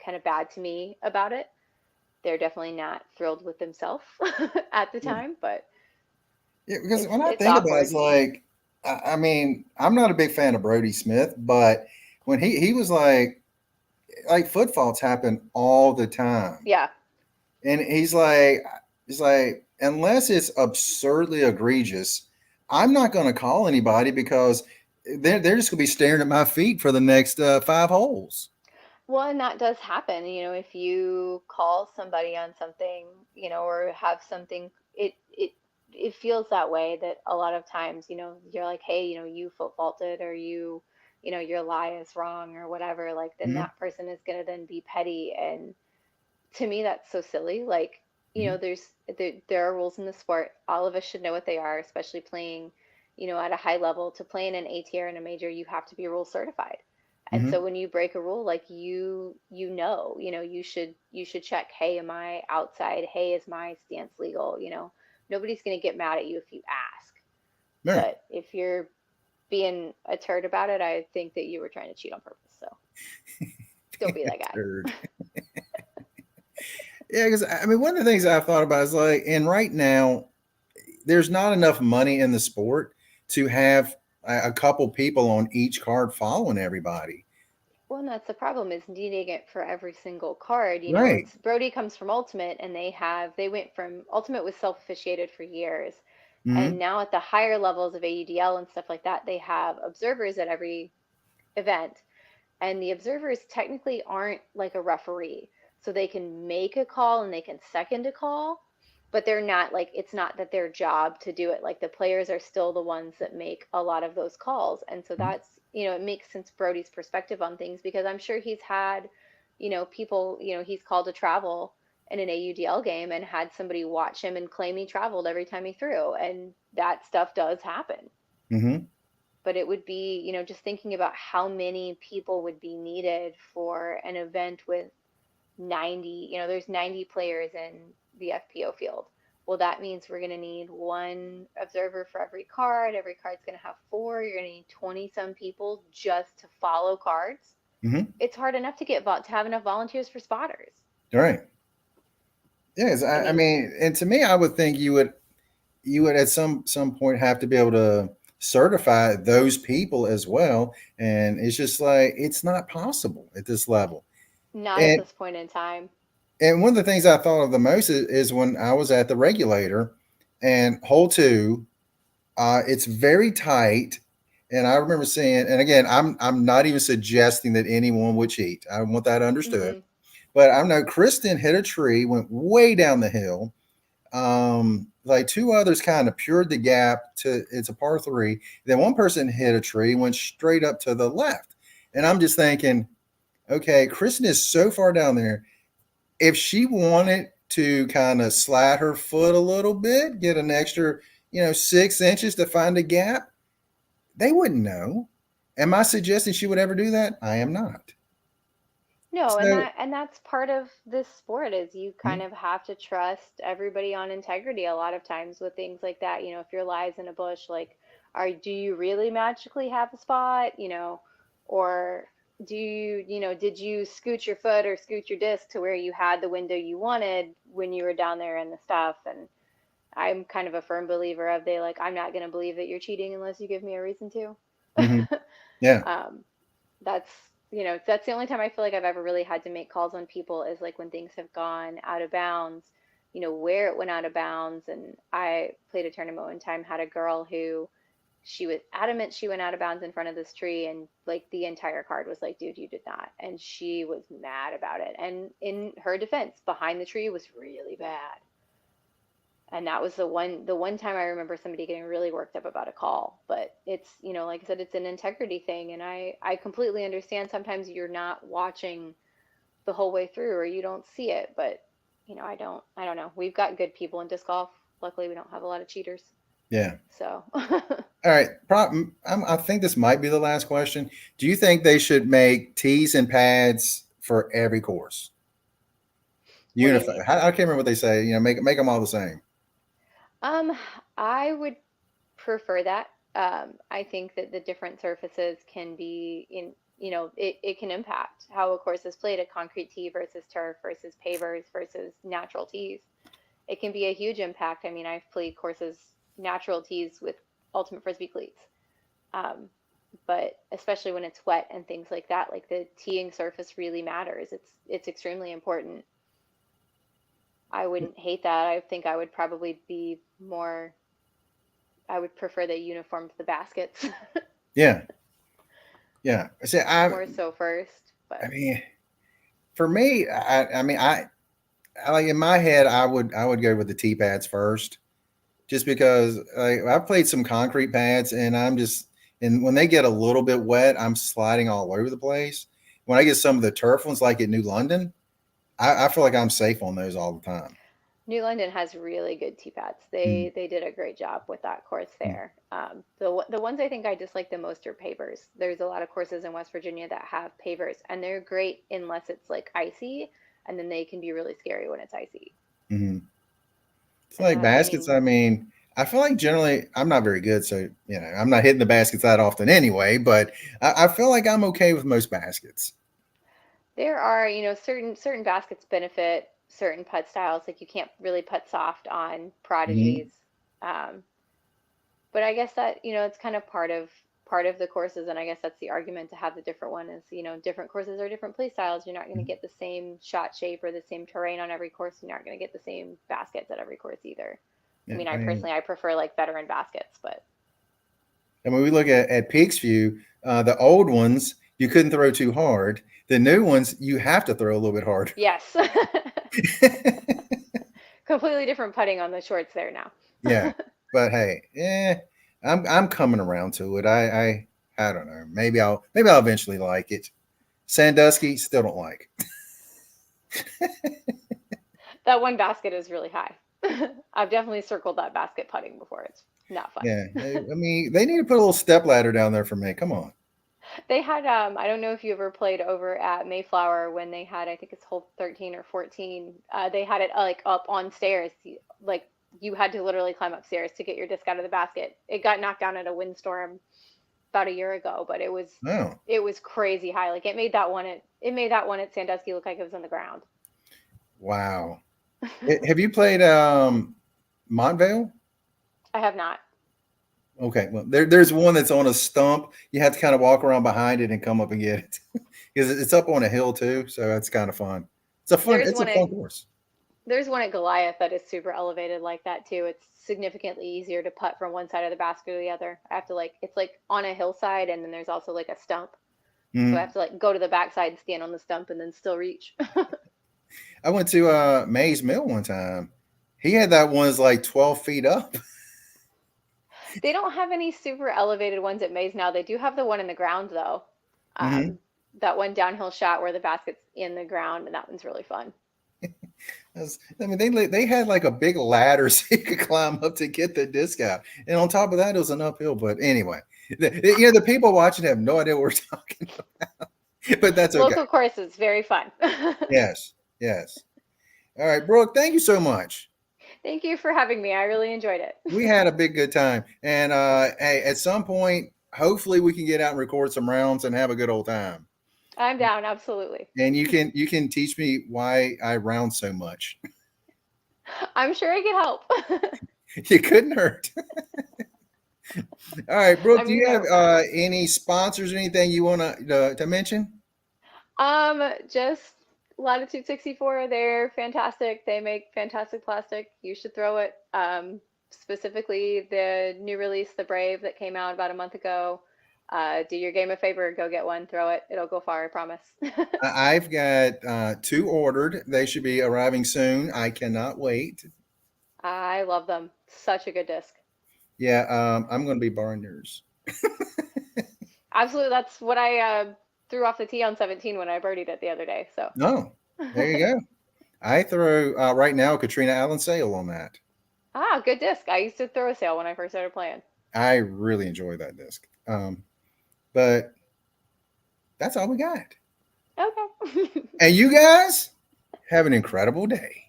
B: kind of bad to me about it. they're definitely not thrilled with themselves at the
A: Yeah.
B: time, but
A: Yeah, because when I
B: it's
A: think about it,
B: awkward.
A: it's like, I mean, I'm not a big fan of Brody Smith, but when he was like foot faults happen all the time,
B: Yeah.
A: and he's like, unless it's absurdly egregious, I'm not going to call anybody because they're just going to be staring at my feet for the next 5 holes.
B: Well, and that does happen, if you call somebody on something, or have something, it feels that way that a lot of times, you're like, hey, you foot faulted, or your lie is wrong or whatever, like then
A: Hmm.
B: that person is gonna then be petty. And to me, that's so silly. Like,
A: Hmm.
B: there are rules in the sport. All of us should know what they are, especially playing, at a high level. To play in an ATR and a major, you have to be rule certified. And so
A: Hmm.
B: when you break a rule, like you should check, hey, am I outside? Hey, is my stance legal? Nobody's gonna get mad at you if you ask.
A: Right.
B: But if you're being a turd about it, I think that you were trying to cheat on purpose. So don't be that guy.
A: Turd. Yeah, because I mean, one of the things I've thought about is like, and right now, there's not enough money in the sport to have a couple people on each card following everybody.
B: Well, and that's the problem, is needing it for every single card.
A: Right.
B: It's Brody comes from Ultimate, and they went from Ultimate was self-officiated for years, and
A: Hmm.
B: now at the higher levels of AUDL and stuff like that, they have observers at every event, and the observers technically aren't like a referee. So they can make a call and they can second a call, but they're not like, it's not that their job to do it. Like the players are still the ones that make a lot of those calls. And so that's, it makes sense Brody's perspective on things, because I'm sure he's had, people, he's called to travel in an AUDL game and had somebody watch him and claim he traveled every time he threw. And that stuff does happen.
A: Hmm.
B: But it would be, just thinking about how many people would be needed for an event with 90, there's 90 players in the FPO field. Well, that means we're going to need one observer for every card. Every card's going to have four. You're going to need 20 some people just to follow cards.
A: Hmm.
B: It's hard enough to have enough volunteers for spotters.
A: Right. Yes.
B: I
A: I
B: mean,
A: mean, and to me, I would think you would at some point have to be able to certify those people as well, and it's just like it's not possible at this level.
B: not at
A: And
B: this point in time.
A: one of the things I thought of the most is when I was at the regulator and hole two, it's very tight. And I remember saying, and again, I'm not even suggesting that anyone would cheat. I want that understood.
B: Hmm.
A: But I know Kristen hit a tree, went way down the hill. Like two others kind of pured the gap to it's a par three. Then one person hit a tree, went straight up to the left. And I'm just thinking, okay, Kristen is so far down there. If she wanted to kind of slide her foot a little bit, get an extra, 6 inches to find a gap, they wouldn't know. Am I suggesting she would ever do that? I am not.
B: No, and
A: So,
B: that's part of this sport, is you kind
A: mhm,
B: of have to trust everybody on integrity a lot of times with things like that. If your lie's in a bush, like, do you really magically have a spot, or did you scoot your foot or scoot your disc to where you had the window you wanted when you were down there in the stuff? And I'm kind of a firm believer of, I'm not going to believe that you're cheating unless you give me a reason to.
A: mhm, yeah.
B: Um, that's that's the only time I feel like I've ever really had to make calls on people, is like when things have gone out of bounds, where it went out of bounds. And I played a tournament one time, had a girl who, she was adamant she went out of bounds in front of this tree, and like the entire card was like, dude, you did not. And she was mad about it, and in her defense, behind the tree was really bad. And that was the one time I remember somebody getting really worked up about a call. But it's, like I said, it's an integrity thing, and I completely understand sometimes you're not watching the whole way through, or you don't see it. But I don't know, we've got good people in disc golf. Luckily we don't have a lot of cheaters.
A: Yeah.
B: So
A: All right. I think this might be the last question. Do you think they should make tees and pads for every course?
B: what do you
A: Unify.
B: mean?
A: I can't remember what they say. Make them all the same.
B: um I would prefer that. I think that the different surfaces can be in. it can impact how a course is played at concrete tee versus turf versus pavers versus natural tees. It can be a huge impact. I mean, I've played courses, natural tees with ultimate frisbee cleats. Um, but especially when it's wet and things like that, like the teeing surface really matters. It's extremely important. I wouldn't hate that. I think I would probably be more, I would prefer they uniformed the baskets
A: Yeah, yeah. See,
B: more so first,
A: I
B: but
A: mean, for me, I mean, I like in my head, I would go with the tee pads first, just because I've played some concrete pads, and and when they get a little bit wet, I'm sliding all over the place. When I get some of the turf ones, like at New London, I feel like I'm safe on those all the time.
B: New London has really good tee pads.
A: Mm,
B: They did a great job with that course
A: mm,
B: there. The ones I think I dislike the most are pavers. There's a lot of courses in West Virginia that have pavers, and they're great unless it's like icy, and then they can be really scary when it's icy.
A: mm. It's
B: And
A: like
B: that, I
A: baskets.
B: mean,
A: I mean, I feel like generally I'm not very good, so I'm not hitting the baskets that often anyway. But I feel like I'm okay with most baskets.
B: there are, certain baskets benefit certain putt styles. Like you can't really putt soft on
A: Hmm.
B: prodigies. Um, but I guess that, it's kind of part of the courses, and I guess that's the argument to have the different one is, different courses are different play styles. You're not going to get the same shot shape or the same terrain on every course. You're not going to get the same baskets at every course either. I
A: Yeah,
B: mean, I prefer like veteran baskets, but
A: and when we look at Peaks View, the old ones you couldn't throw too hard. The new ones you have to throw a little bit harder.
B: yes, completely different putting on the shorts there now.
A: Yeah, but hey, I'm coming around to it. I don't know. Maybe I'll eventually like it. Sandusky still don't like.
B: That one basket is really high. I've definitely circled that basket putting before. It's not fun.
A: Yeah, I mean they need to put a little step ladder down there for me. Come on.
B: They had I don't know if you ever played over at Mayflower when they had, I think it's hole 13 or 14. They had it like up on stairs. Like you had to literally climb upstairs to get your disc out of the basket. It got knocked down at a windstorm about a year ago, but it was
A: Oh,
B: it was crazy high. Like it made that one at Sandusky look like it was on the ground.
A: wow. Have you played Montvale?
B: I have not.
A: Okay, well there's one that's on a stump. You have to kind of walk around behind it and come up and get it because it's up on a hill too. So that's kind of fun.
B: There's
A: It's a
B: one at
A: fun course.
B: There's one at Goliath that is super elevated like that too. It's significantly easier to putt from one side of the basket to the other. I have to like it's like on a hillside and then there's also like a stump. So I
A: Mhm.
B: have to like go to the backside and stand on the stump and then still reach.
A: I went to Mays Mill one time. He had that one is like 12 feet up.
B: They don't have any super elevated ones at Maze now. They do have the one in the ground though.
A: Hmm.
B: Um, that one downhill shot where the basket's in the ground and that one's really fun.
A: I mean, they had like a big ladder so you could climb up to get the disc out, and on top of that, it was an uphill. But anyway, the people watching have no idea what we're talking about, but that's okay.
B: Local course is very fun.
A: Yes, yes. All right, Brooke, thank you so much.
B: Thank you for having me. I really enjoyed
A: We
B: it.
A: had a big good time, and hey, at some point, hopefully, we can get out and record some rounds and have a good old time.
B: I'm down, absolutely.
A: And you can teach me why I round so much.
B: I'm sure I can help.
A: It couldn't hurt. All right, Brooke,
B: I'm
A: do you have
B: here for it.
A: any sponsors or anything you want to mention?
B: Just Latitude 64, they're fantastic. They make fantastic plastic. You should throw it. Specifically the new release, the Brave, that came out about a month ago. Do your game a favor, go get one, throw it. It'll go far, I promise.
A: I've got two ordered. They should be arriving soon. I cannot wait.
B: I love them. Such a good disc.
A: Yeah, I'm going to be borrowing yours.
B: Absolutely, that's what I threw off the tee on 17 when I birdied it the other day. So,
A: No, there you go. I throw right now Katrina Allen Sale on that.
B: good disc. I used to throw a sail when I first started playing.
A: I really enjoy that disc. But that's all we got.
B: Okay.
A: And you guys have an incredible day.